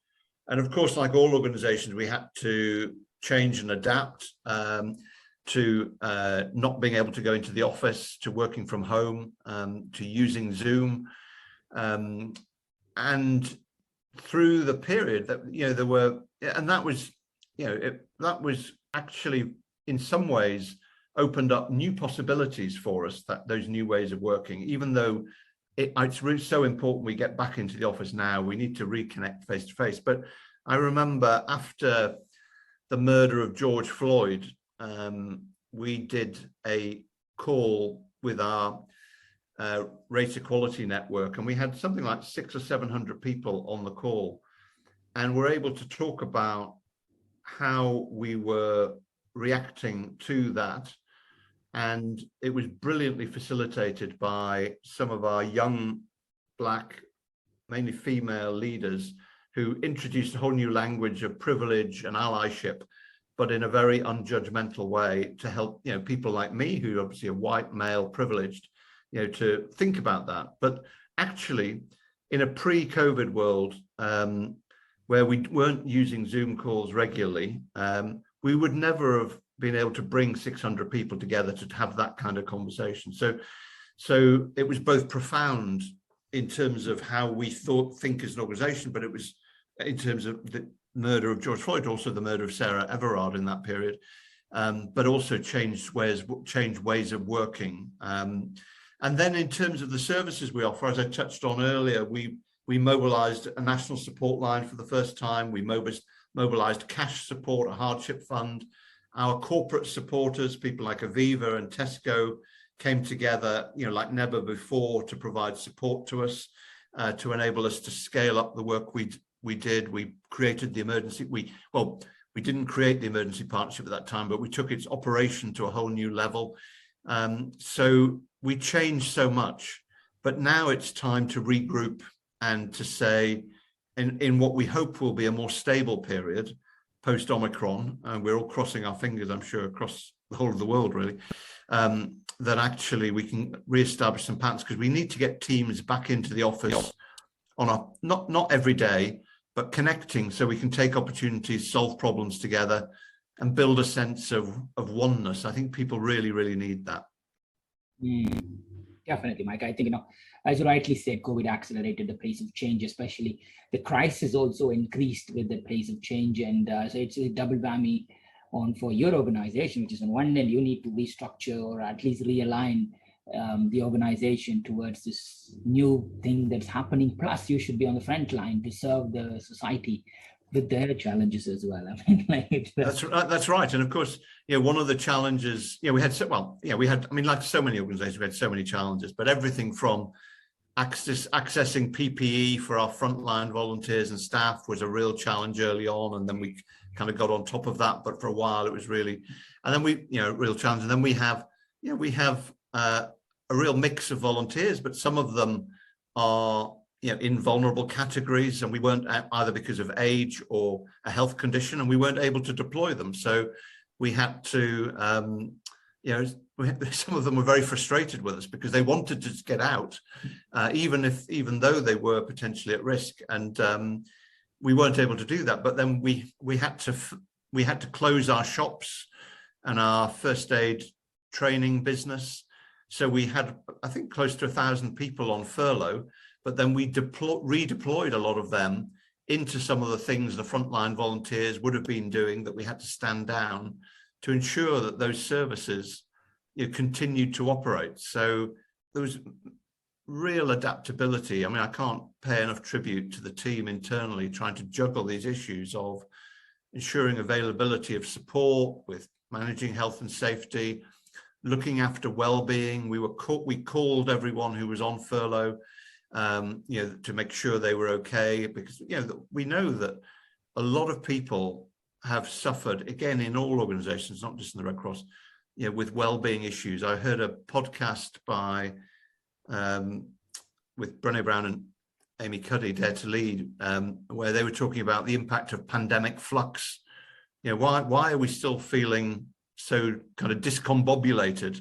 And of course, like all organizations, we had to change and adapt to not being able to go into the office, to working from home, to using Zoom. And through the period that, there were, and that was, that was actually in some ways opened up new possibilities for us, that those new ways of working, even though it's really so important we get back into the office now. We need to reconnect face to face. But I remember after the murder of George Floyd, we did a call with our race equality network, and we had something like 600 or 700 people on the call, and we're able to talk about how we were reacting to that. And it was brilliantly facilitated by some of our young Black, mainly female leaders, who introduced a whole new language of privilege and allyship, but in a very unjudgmental way, to help people like me, who obviously are white, male, privileged, to think about that. But actually, in a pre-COVID world, where we weren't using Zoom calls regularly, we would never have been able to bring 600 people together to have that kind of conversation. So it was both profound in terms of how we think as an organization, but it was in terms of the murder of George Floyd, also the murder of Sarah Everard in that period, but also changed ways of working. And then in terms of the services we offer, as I touched on earlier, we mobilized a national support line for the first time. We mobilized cash support, a hardship fund. Our corporate supporters, people like Aviva and Tesco, came together, like never before, to provide support to us, to enable us to scale up the work we did. We created the emergency. We didn't create the emergency partnership at that time, but we took its operation to a whole new level. So we changed so much, but now it's time to regroup and to say, in what we hope will be a more stable period post-Omicron, and we're all crossing our fingers, I'm sure, across the whole of the world, really, that actually we can reestablish some patterns, because we need to get teams back into the office on a not every day, but connecting, so we can take opportunities, solve problems together, and build a sense of oneness. I think people really, really need that. Definitely, Mike. I think, as you rightly said, COVID accelerated the pace of change, especially the crisis also increased with the pace of change. And so it's a double whammy for your organization, which is on one end, you need to restructure or at least realign the organization towards this new thing that's happening. Plus, you should be on the front line to serve the society with their challenges as well. I mean, that's right. And of course, one of the challenges, we had like so many organizations, we had so many challenges, but everything from accessing PPE for our frontline volunteers and staff was a real challenge early on. And then we kind of got on top of that, but for a while it was really, and then real challenge. And then we have a real mix of volunteers, but some of them are in vulnerable categories, and we weren't, either because of age or a health condition, and we weren't able to deploy them. So we had to, some of them were very frustrated with us because they wanted to get out, even though they were potentially at risk, and we weren't able to do that. But then we had to close our shops and our first aid training business. So we had, I think, close to 1,000 people on furlough, but then we redeployed a lot of them into some of the things the frontline volunteers would have been doing that we had to stand down to ensure that those services continued to operate. So there was real adaptability. I mean, I can't pay enough tribute to the team internally trying to juggle these issues of ensuring availability of support with managing health and safety, looking after well-being. We called everyone who was on furlough, to make sure they were okay, because we know that a lot of people have suffered, again, in all organizations, not just in the Red Cross, with well-being issues. I heard a podcast by with Brené Brown and Amy Cuddy, Dare to Lead, where they were talking about the impact of pandemic flux. Why are we still feeling so kind of discombobulated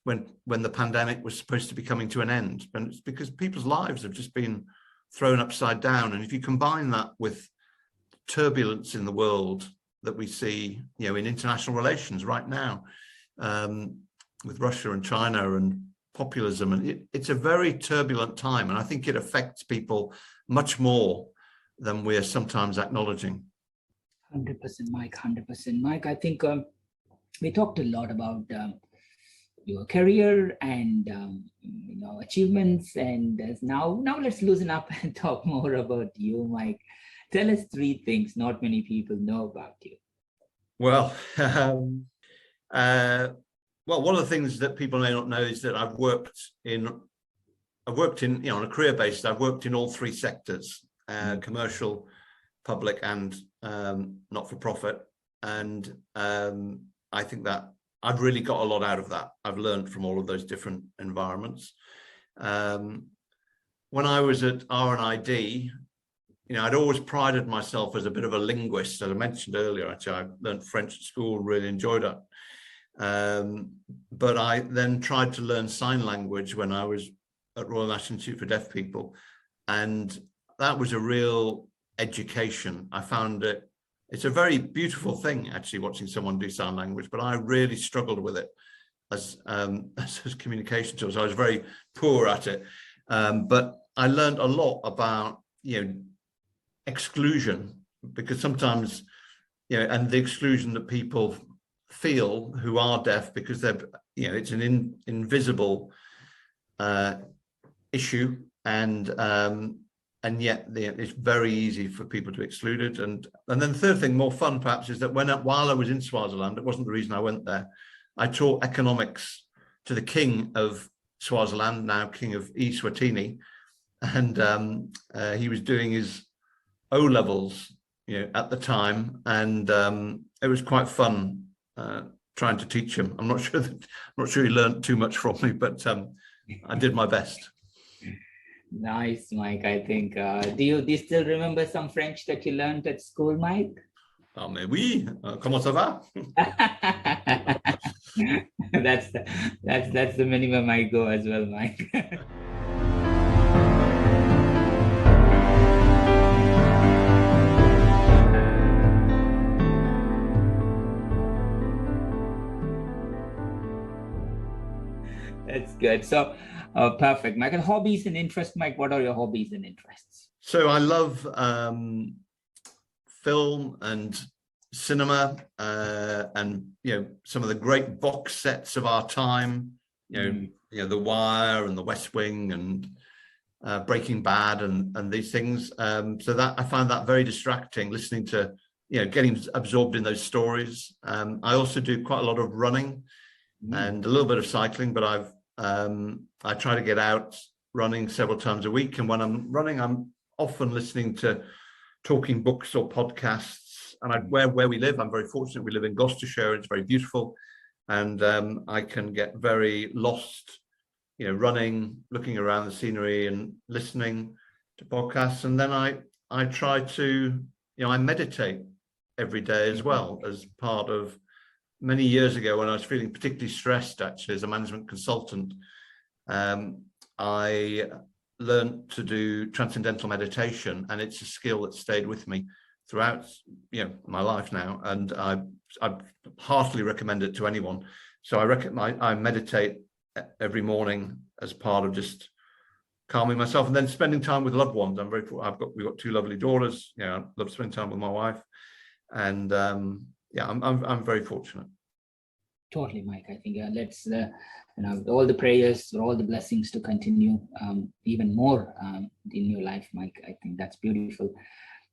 when the pandemic was supposed to be coming to an end? And it's because people's lives have just been thrown upside down. And if you combine that with turbulence in the world that we see, in international relations right now, with Russia and China and populism, and it's a very turbulent time. And I think it affects people much more than we're sometimes acknowledging. 100%, Mike, 100%. Mike, I think we talked a lot about your career and achievements, and now let's loosen up and talk more about you, Mike. Tell us 3 things not many people know about you. Well, one of the things that people may not know is that I've worked in on a career basis. I've worked in all 3 sectors: commercial, public, and not-for-profit. And I think that I've really got a lot out of that. I've learned from all of those different environments. When I was at R&ID, I'd always prided myself as a bit of a linguist. As I mentioned earlier, actually, I learned French at school, really enjoyed it. But I then tried to learn sign language when I was at Royal National Institute for Deaf People. And that was a real education. I found it's a very beautiful thing, actually, watching someone do sign language, but I really struggled with it as communication tools. I was very poor at it. But I learned a lot about, exclusion, because sometimes, and the exclusion that people feel who are deaf, because they're, it's an invisible issue, and yet it's very easy for people to exclude it. And then the third thing, more fun perhaps, is that while I was in Swaziland, it wasn't the reason I went there. I taught economics to the king of Swaziland, now king of Eswatini, and he was doing his O-levels, at the time, and it was quite fun trying to teach him. I'm not sure he learned too much from me, but I did my best. Nice, Mike. I think, do you still remember some French that you learned at school, Mike? Ah, mais oui. Comment ça va? That's the minimum I go as well, Mike. That's good. So, perfect, Mike. And hobbies and interests, Mike, what are your hobbies and interests? So I love film and cinema, and some of the great box sets of our time. The Wire and The West Wing and Breaking Bad and these things. So that I find that very distracting, listening to getting absorbed in those stories. I also do quite a lot of running and a little bit of cycling, but I try to get out running several times a week. And when I'm running, I'm often listening to talking books or podcasts. And where we live, I'm very fortunate. We live in Gloucestershire. It's very beautiful. And I can get very lost, running, looking around the scenery and listening to podcasts. And then I try to, I meditate every day as well, as part of many years ago when I was feeling particularly stressed, actually, as a management consultant. I learned to do transcendental meditation, and it's a skill that stayed with me. throughout, my life now, and I heartily recommend it to anyone. So I meditate every morning as part of just calming myself, and then spending time with loved ones. We've got two lovely daughters. I love spending time with my wife, and I'm very fortunate. Totally, Mike. I think let's all the prayers or all the blessings to continue even more in your life, Mike. I think that's beautiful.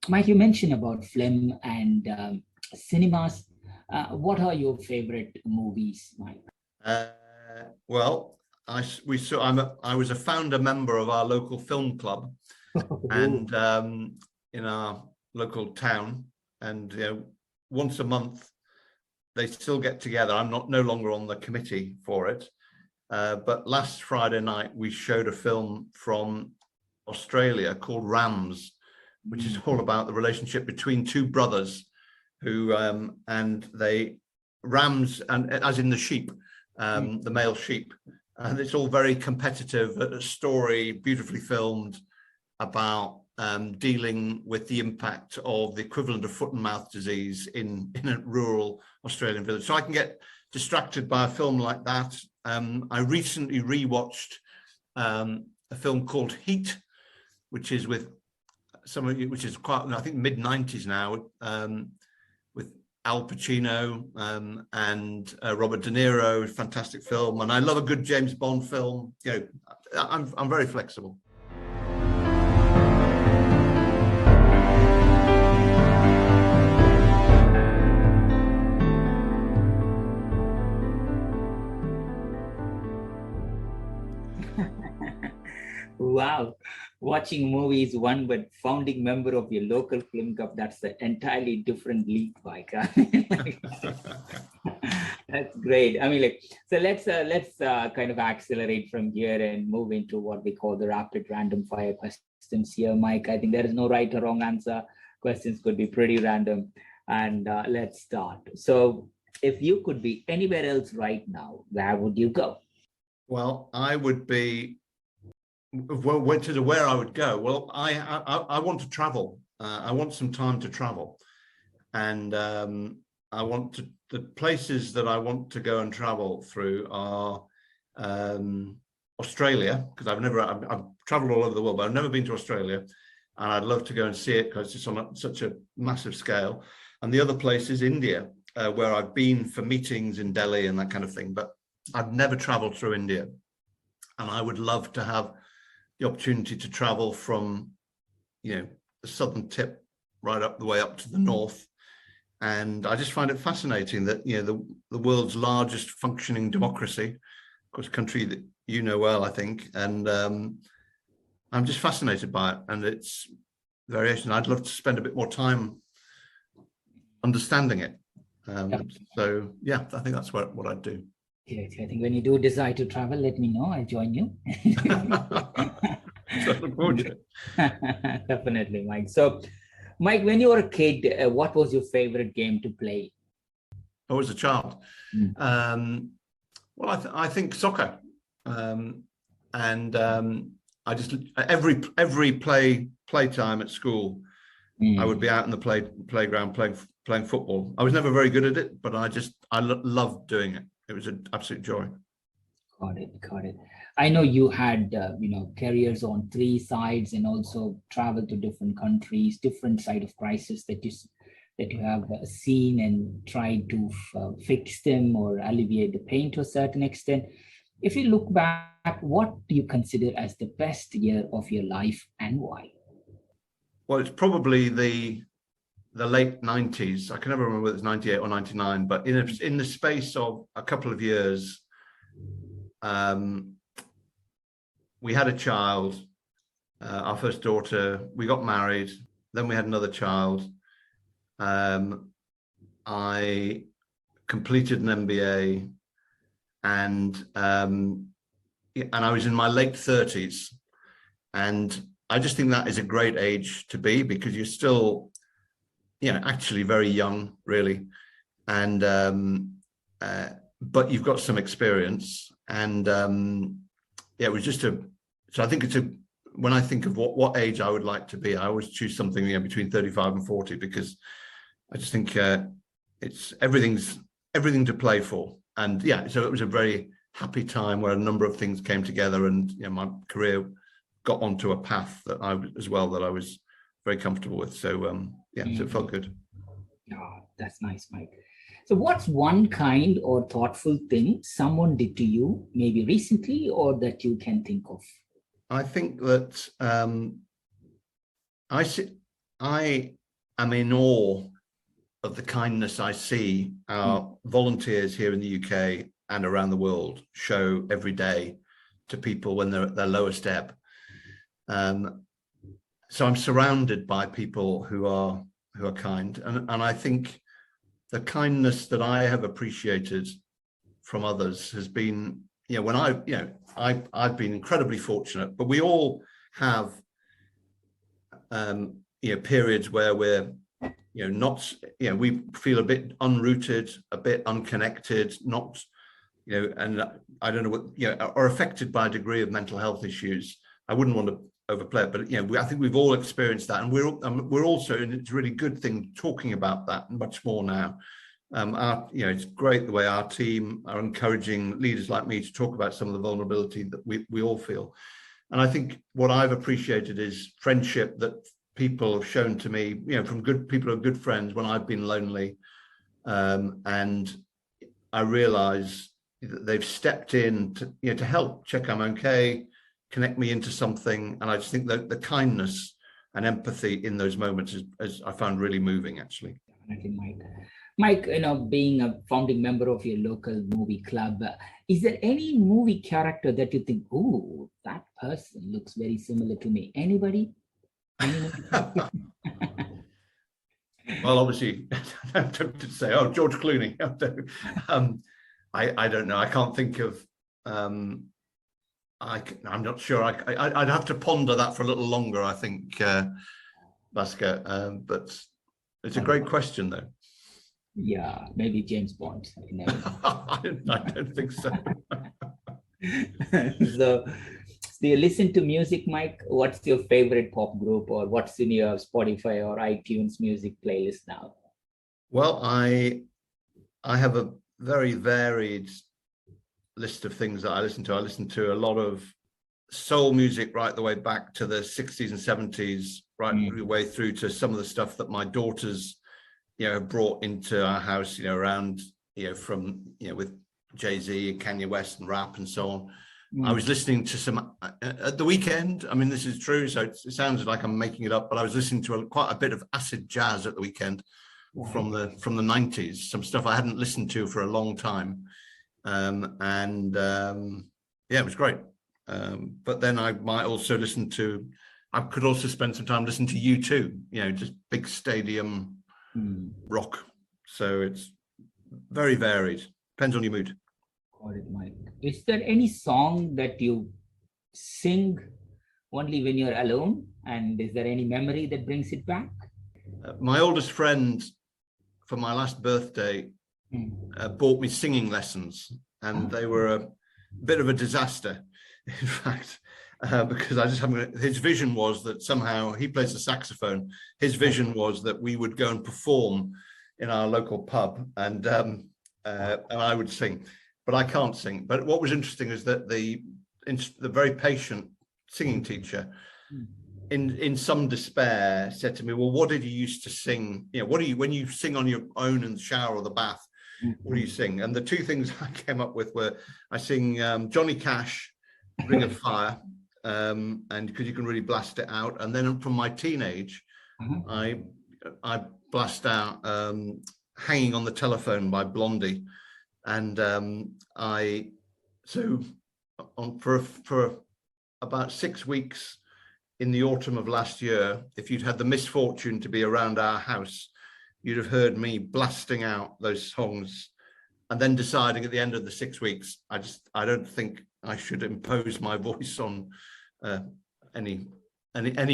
Mike, you mentioned about film and cinemas. What are your favorite movies, Mike? Well, I was a founder member of our local film club, and in our local town, and once a month they still get together. I'm no longer on the committee for it, but last Friday night we showed a film from Australia called Rams, which is all about the relationship between two brothers who rams, and as in the sheep, the male sheep, and it's all very competitive. A story beautifully filmed about dealing with the impact of the equivalent of foot and mouth disease in a rural Australian village. So I can get distracted by a film like that. I recently rewatched a film called Heat, which is with which is quite, I think, mid-90s now, with Al Pacino and Robert De Niro. Fantastic film, and I love a good James Bond film. I'm very flexible. Wow. Watching movies, one, but founding member of your local film club, that's an entirely different league, Mike. That's great. So let's kind of accelerate from here and move into what we call the rapid random fire questions here, Mike. I think there is no right or wrong answer. Questions could be pretty random. And let's start. So if you could be anywhere else right now, where would you go? Well, I would be... where I would go. Well, I want to travel. I want some time to travel, and the places that I want to go and travel through are Australia, because I've traveled all over the world, but I've never been to Australia, and I'd love to go and see it because it's on such a massive scale. And the other place is India, where I've been for meetings in Delhi and that kind of thing, but I've never traveled through India, and I would love to have the opportunity to travel from, the southern tip right up the way up to the north. And I just find it fascinating that, the world's largest functioning democracy, of course, country that you know well, I think, and I'm just fascinated by it and its variation. I'd love to spend a bit more time understanding it. So, yeah, I think that's what I'd do. I think when you do decide to travel, let me know. I'll join you. Definitely, Mike. So, Mike, when you were a kid, what was your favorite game to play? I was a child. Well, I think soccer, and I just every playtime at school, I would be out in the playground playing football. I was never very good at it, but I loved doing it. It was an absolute joy. Got it. I know you had, careers on three sides and also traveled to different countries, different side of crisis that you have seen and tried to fix them or alleviate the pain to a certain extent. If you look back, what do you consider as the best year of your life and why? Well, it's probably the late 90s. I can never remember whether it's 98 or 99, but in the space of a couple of years, we had a child, our first daughter. We got married, then we had another child. I completed an MBA, and I was in my late 30s, and I just think that is a great age to be, because you're still, actually very young, really, and but you've got some experience, and it was just so I think it's when I think of what age I would like to be, I always choose something between 35 and 40, because I just think it's everything to play for. And yeah, so it was a very happy time where a number of things came together, and my career got onto a path that I was very comfortable with. So so it felt good. Oh, that's nice, Mike. So what's one kind or thoughtful thing someone did to you, maybe recently, or that you can think of? I think that I am in awe of the kindness I see our volunteers here in the UK and around the world show every day to people when they're at their lowest ebb. So I'm surrounded by people who are kind, and I think the kindness that I have appreciated from others has been, when I've been incredibly fortunate, but we all have periods where we're not, we feel a bit unrooted, a bit unconnected, not, and I don't know what, are affected by a degree of mental health issues. I wouldn't want to overplay it, but I think we've all experienced that, and we're also, and it's a really good thing, talking about that much more now. It's great the way our team are encouraging leaders like me to talk about some of the vulnerability that we all feel. And I think what I've appreciated is friendship that people have shown to me, from good people who are good friends when I've been lonely, and I realize that they've stepped in to help check I'm okay, connect me into something. And I just think that the kindness and empathy in those moments is I found really moving, actually. Definitely, Mike, being a founding member of your local movie club, is there any movie character that you think, oh, that person looks very similar to me? Anybody? Well, obviously, I'm tempted to say, George Clooney. I don't know. I can't think of. I'm not sure. I'd have to ponder that for a little longer, I think, Bhaskar. But it's a great question, though. Yeah, maybe James Bond. I don't think so. So, do you listen to music, Mike? What's your favorite pop group, or what's in your Spotify or iTunes music playlist now? Well, I have a very varied list of things that I listen to. I listen to a lot of soul music right the way back to the 60s and 70s, right the way through to some of the stuff that my daughters, brought into our house, around, from, with Jay-Z and Kanye West and rap and so on. I was listening to some at the weekend. I mean, this is true, so it sounds like I'm making it up, but I was listening to quite a bit of acid jazz at the weekend from the 90s, some stuff I hadn't listened to for a long time. It was great. But then I might also I could also spend some time listening to U2, just big stadium rock. So it's very varied. Depends on your mood. Got it, Mike. Is there any song that you sing only when you're alone? And is there any memory that brings it back? My oldest friend, for my last birthday, bought me singing lessons, and they were a bit of a disaster, in fact, because I just haven't. His vision was that somehow he plays the saxophone. His vision was that we would go and perform in our local pub, and I would sing, but I can't sing. But what was interesting is that the very patient singing teacher, in some despair, said to me, "Well, what did you used to sing? What do you, when you sing on your own in the shower or the bath? What do you sing?" And the two things I came up with were, I sing Johnny Cash, Ring of Fire, and because you can really blast it out. And then from my teenage, I blast out Hanging on the Telephone by Blondie. And for about 6 weeks in the autumn of last year, if you'd had the misfortune to be around our house, you'd have heard me blasting out those songs, and then deciding at the end of the 6 weeks, I don't think I should impose my voice on any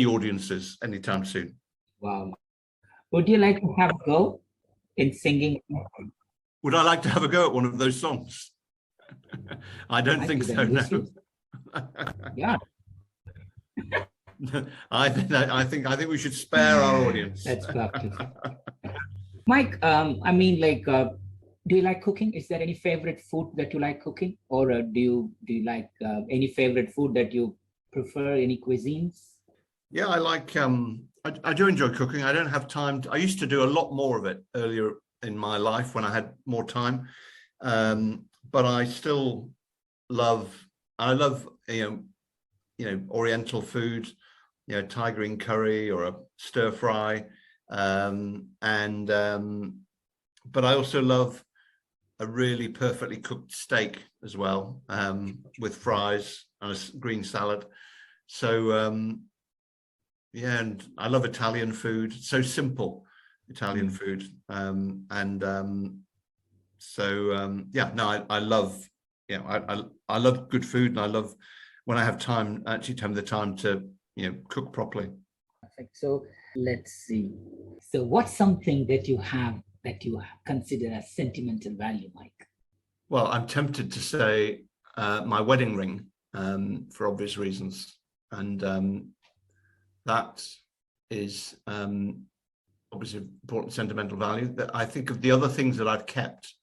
audiences anytime soon. Wow. Would you like to have a go in singing? Would I like to have a go at one of those songs? I don't think so, no. Yeah. I think we should spare our audience. That's perfect. Mike, I mean, like, do you like cooking? Is there any favorite food that you like cooking, or do you like any favorite food that you prefer? Any cuisines? Yeah, I like. I do enjoy cooking. I don't have time. I used to do a lot more of it earlier in my life when I had more time, but I still love. I love Oriental food, Thai green curry or a stir fry, but I also love a really perfectly cooked steak as well, with fries and a green salad. So yeah, and I love Italian food. It's so simple, Italian food, yeah. No, I love. I love good food, and I love when I have time, actually having the time to cook properly. Perfect. So let's see. So what's something that you have that you consider as sentimental value, Mike? Well, I'm tempted to say my wedding ring, for obvious reasons, and that is obviously important sentimental value. That I think of the other things that I've kept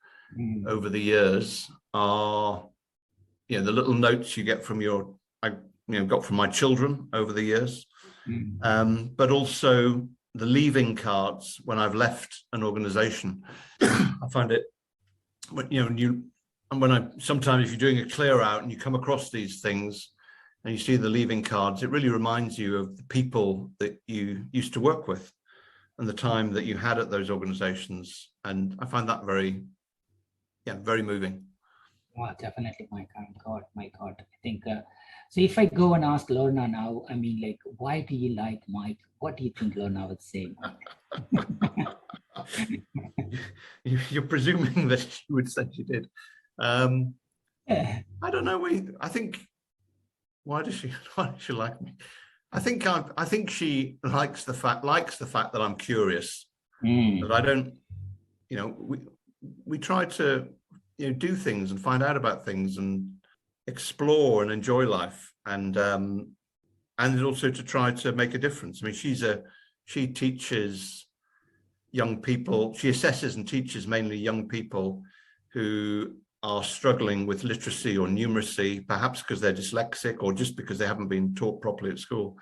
over the years are, the little notes you get from got from my children over the years, but also the leaving cards when I've left an organization. I find it, sometimes if you're doing a clear out and you come across these things and you see the leaving cards, it really reminds you of the people that you used to work with and the time that you had at those organizations. And I find that very moving. Oh, definitely, my God. I think, so if I go and ask Lorna now, I mean, like, why do you like Mike? What do you think Lorna would say, Mike? You're presuming that she would say she did. I don't know. I think, why does she like me? I think she likes the fact that I'm curious. That I don't, we try to do things and find out about things and explore and enjoy life, and also to try to make a difference. I mean, she teaches young people. She assesses and teaches mainly young people who are struggling with literacy or numeracy, perhaps because they're dyslexic or just because they haven't been taught properly at school.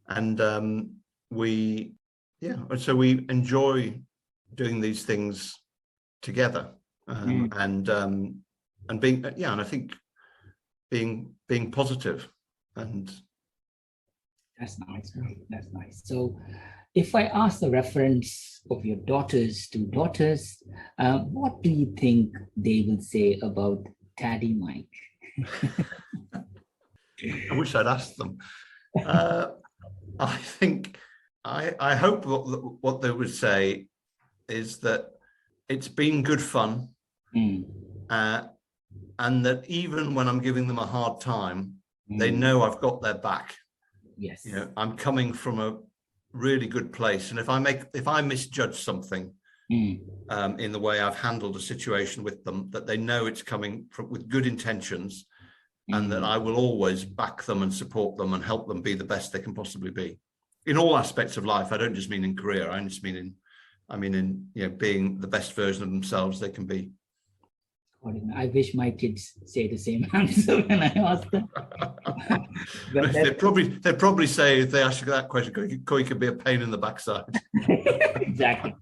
And so we enjoy doing these things together, and being, and I think being positive. And that's nice. That's nice. So if I ask the reference of your daughters, what do you think they will say about Daddy Mike? I wish I'd asked them. I think, I hope what they would say is that it's been good fun, and that even when I'm giving them a hard time, they know I've got their back. Yes. I'm coming from a really good place, and if I misjudge something in the way I've handled a situation with them, that they know it's coming with good intentions, and that I will always back them and support them and help them be the best they can possibly be in all aspects of life. I don't just mean in career. I just mean in being the best version of themselves they can be. I wish my kids say the same answer when I ask them. They'd probably say, if they ask you that question, Koi could be a pain in the backside. Exactly.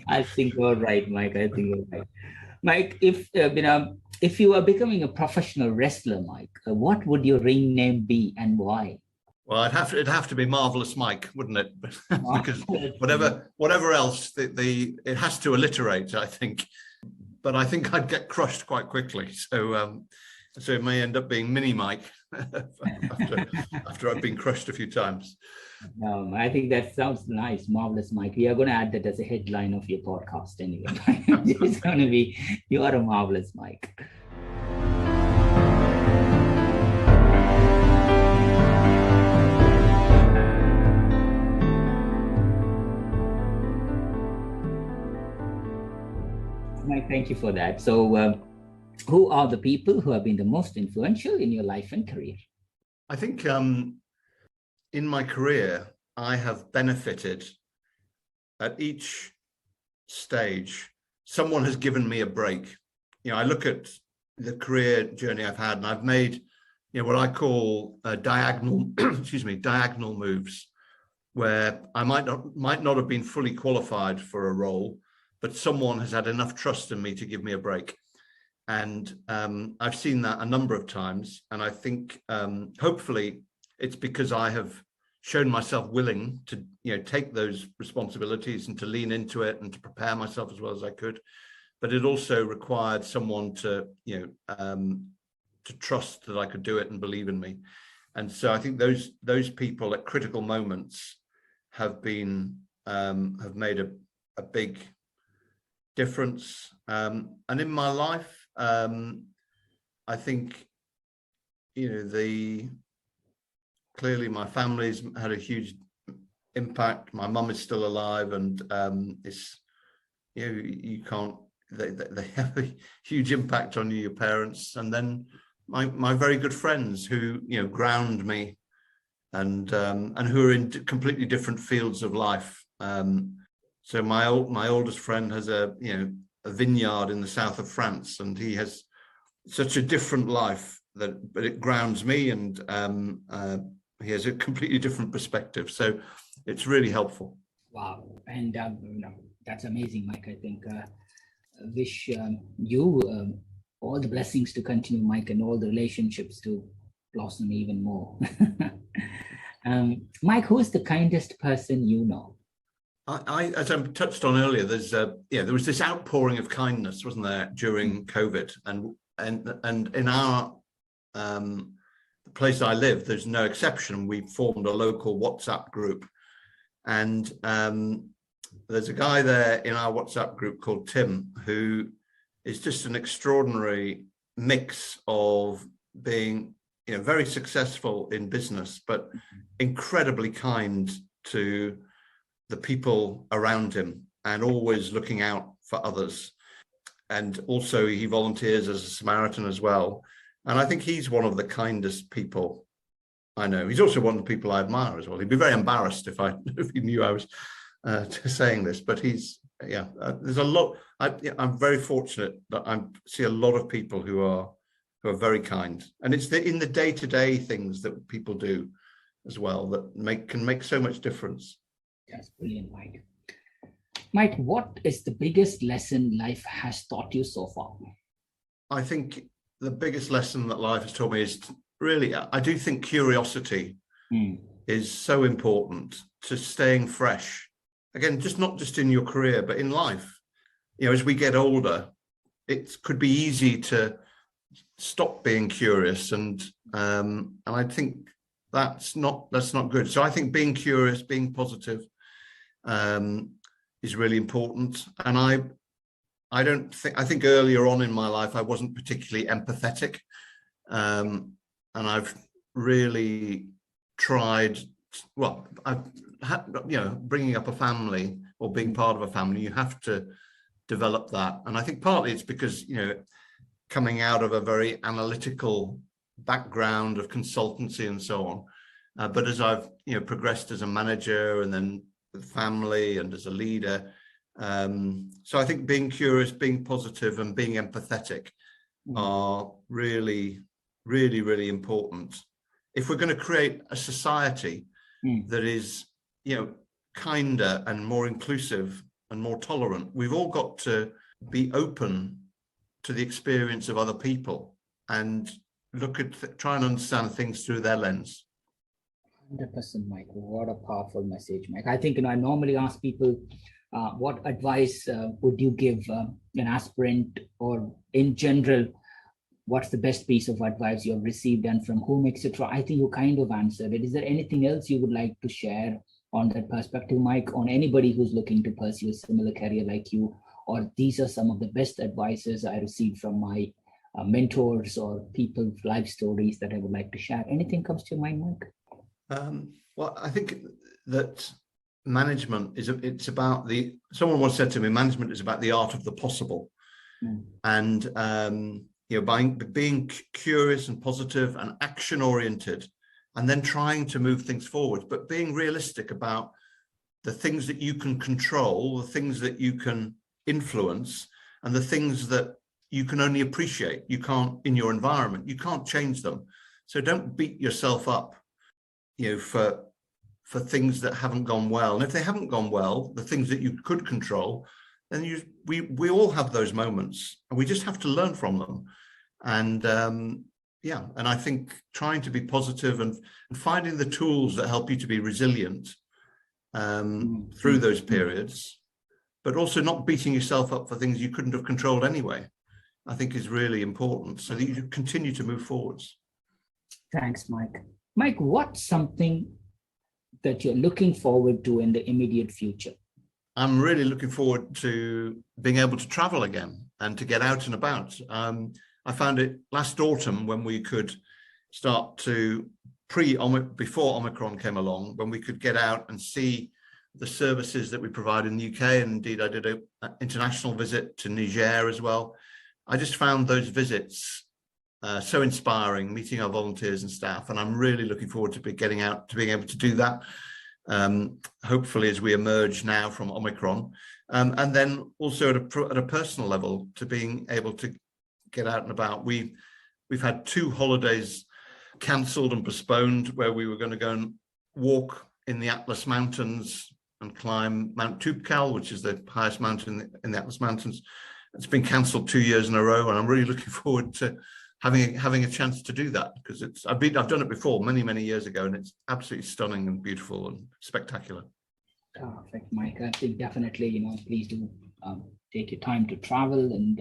I think you're right, Mike. Mike, if you are becoming a professional wrestler, Mike, what would your ring name be and why? Well, it'd have to be Marvelous Mike, wouldn't it? Because whatever else, it has to alliterate, I think. But I think I'd get crushed quite quickly. So it may end up being Mini Mike after I've been crushed a few times. I think that sounds nice, Marvelous Mike. We are going to add that as a headline of your podcast anyway. It's going to be, you are a Marvelous Mike. Mike, thank you for that. So who are the people who have been the most influential in your life and career? I think in my career, I have benefited at each stage. Someone has given me a break. I look at the career journey I've had, and I've made, what I call diagonal, diagonal moves, where I might not have been fully qualified for a role, but someone has had enough trust in me to give me a break. And I've seen that a number of times. And I think hopefully it's because I have shown myself willing to, take those responsibilities and to lean into it and to prepare myself as well as I could. But it also required someone to trust that I could do it and believe in me. And so I think those people at critical moments have made a big difference. And in my life, I think, clearly my family's had a huge impact. My mum is still alive, and you can't. They have a huge impact on your parents, and then my very good friends who ground me, and who are in completely different fields of life. So my oldest friend has a vineyard in the south of France, and he has such a different life but it grounds me, and he has a completely different perspective. So it's really helpful. Wow, and that's amazing, Mike. I think wish you all the blessings to continue, Mike, and all the relationships to blossom even more. Mike, who's the kindest person you know? I as I touched on earlier, there was this outpouring of kindness, wasn't there, during COVID, and in our the place I live, there's no exception. We formed a local WhatsApp group, and there's a guy there in our WhatsApp group called Tim, who is just an extraordinary mix of being very successful in business, but incredibly kind to the people around him and always looking out for others. And also he volunteers as a Samaritan as well. And I think he's one of the kindest people I know. He's also one of the people I admire as well. He'd be very embarrassed if he knew I was saying this, but there's a lot. I'm very fortunate that I see a lot of people who are very kind, and it's in the day-to-day things that people do as well that can make so much difference. That's brilliant, Mike. Mike, what is the biggest lesson life has taught you so far? I think the biggest lesson that life has taught me is really, I do think curiosity is so important to staying fresh. Again, not just in your career, but in life. As we get older, it could be easy to stop being curious, and I think that's not good. So I think being curious, being positive, is really important. And I think earlier on in my life I wasn't particularly empathetic, and I've really tried. Well, I've had, bringing up a family or being part of a family, you have to develop that. And I think partly it's because coming out of a very analytical background of consultancy and so on, but as I've progressed as a manager and then with family and as a leader, so I think being curious, being positive, and being empathetic are really, really, really important if we're going to create a society that is kinder and more inclusive and more tolerant. We've all got to be open to the experience of other people and try and understand things through their lens. 100%, Mike. What a powerful message, Mike. I think I normally ask people, what advice would you give an aspirant, or in general, what's the best piece of advice you have received and from whom, etc. I think you kind of answered it. Is there anything else you would like to share on that perspective, Mike, on anybody who's looking to pursue a similar career like you? Or these are some of the best advices I received from my mentors or people's life stories that I would like to share. Anything comes to your mind, Mike? Well, I think that management someone once said to me, management is about the art of the possible. And by being curious and positive and action oriented and then trying to move things forward, but being realistic about the things that you can control, the things that you can influence, and the things that you can only appreciate. You can't, in your environment, you can't change them. So don't beat yourself up, for things that haven't gone well. And if they haven't gone well, the things that you could control, then we all have those moments, and we just have to learn from them. And and I think trying to be positive and finding the tools that help you to be resilient through those periods, but also not beating yourself up for things you couldn't have controlled anyway, I think is really important, so that you continue to move forwards. Thanks, Mike. Mike, what's something that you're looking forward to in the immediate future? I'm really looking forward to being able to travel again and to get out and about. I found it last autumn when we could start to before Omicron came along, when we could get out and see the services that we provide in the UK. And indeed, I did an international visit to Niger as well. I just found those visits so inspiring, meeting our volunteers and staff. And I'm really looking forward to getting out, to being able to do that, hopefully as we emerge now from Omicron. And then also at a personal level, to being able to get out and about. We've had 2 holidays cancelled and postponed, where we were going to go and walk in the Atlas Mountains and climb Mount Toubkal, which is the highest mountain in the Atlas Mountains. It's been cancelled 2 years in a row, and I'm really looking forward to having a chance to do that, because I've done it before many years ago, and it's absolutely stunning and beautiful and spectacular. Perfect, Mike. I think definitely, please do take your time to travel and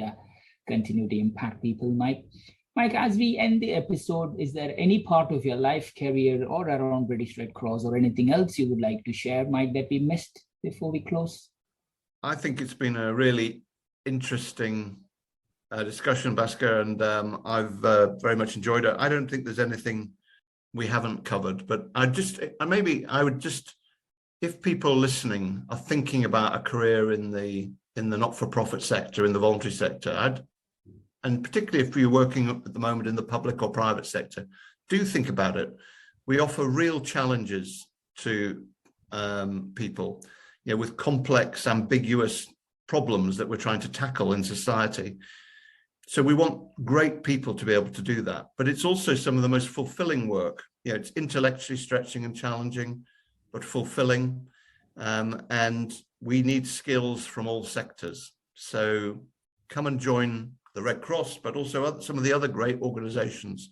continue to impact people, Mike. Mike, as we end the episode, is there any part of your life, career, or around British Red Cross, or anything else you would like to share, Mike, that we missed before we close? I think it's been a really interesting discussion, Bhaskar, and I've very much enjoyed it. I don't think there's anything we haven't covered, but I would just, if people listening are thinking about a career in the not-for-profit sector, in the voluntary sector, and particularly if you're working at the moment in the public or private sector, do think about it. We offer real challenges to people, with complex, ambiguous problems that we're trying to tackle in society. So we want great people to be able to do that, but it's also some of the most fulfilling work. It's intellectually stretching and challenging, but fulfilling. And we need skills from all sectors. So come and join the Red Cross, but also some of the other great organizations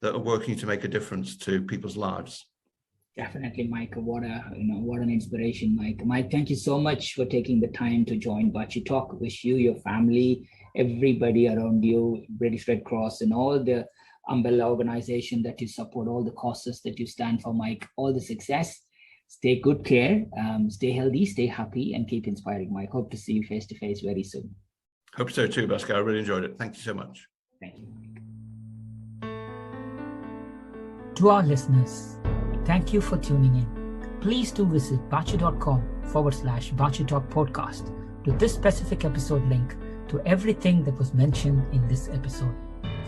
that are working to make a difference to people's lives. Definitely, Mike. What an inspiration, Mike. Mike, thank you so much for taking the time to join Baachu Talk. Wish you, your family, everybody around you, British Red Cross, and all the umbrella organization that you support, all the causes that you stand for, Mike, all the success. Stay good care, stay healthy, stay happy, and keep inspiring, Mike. Hope to see you face to face very soon. Hope so too, Bhaskar. I really enjoyed it. Thank you so much. Thank you, Mike. To our listeners, thank you for tuning in. Please do visit baachu.com/Baachu Talk podcast to this specific episode link to everything that was mentioned in this episode.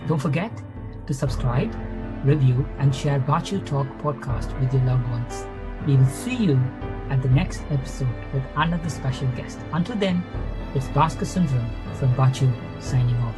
Don't forget to subscribe, review, and share Baachu Talk podcast with your loved ones. We will see you at the next episode with another special guest. Until then, it's Bhaskar Sundram from Baachu signing off.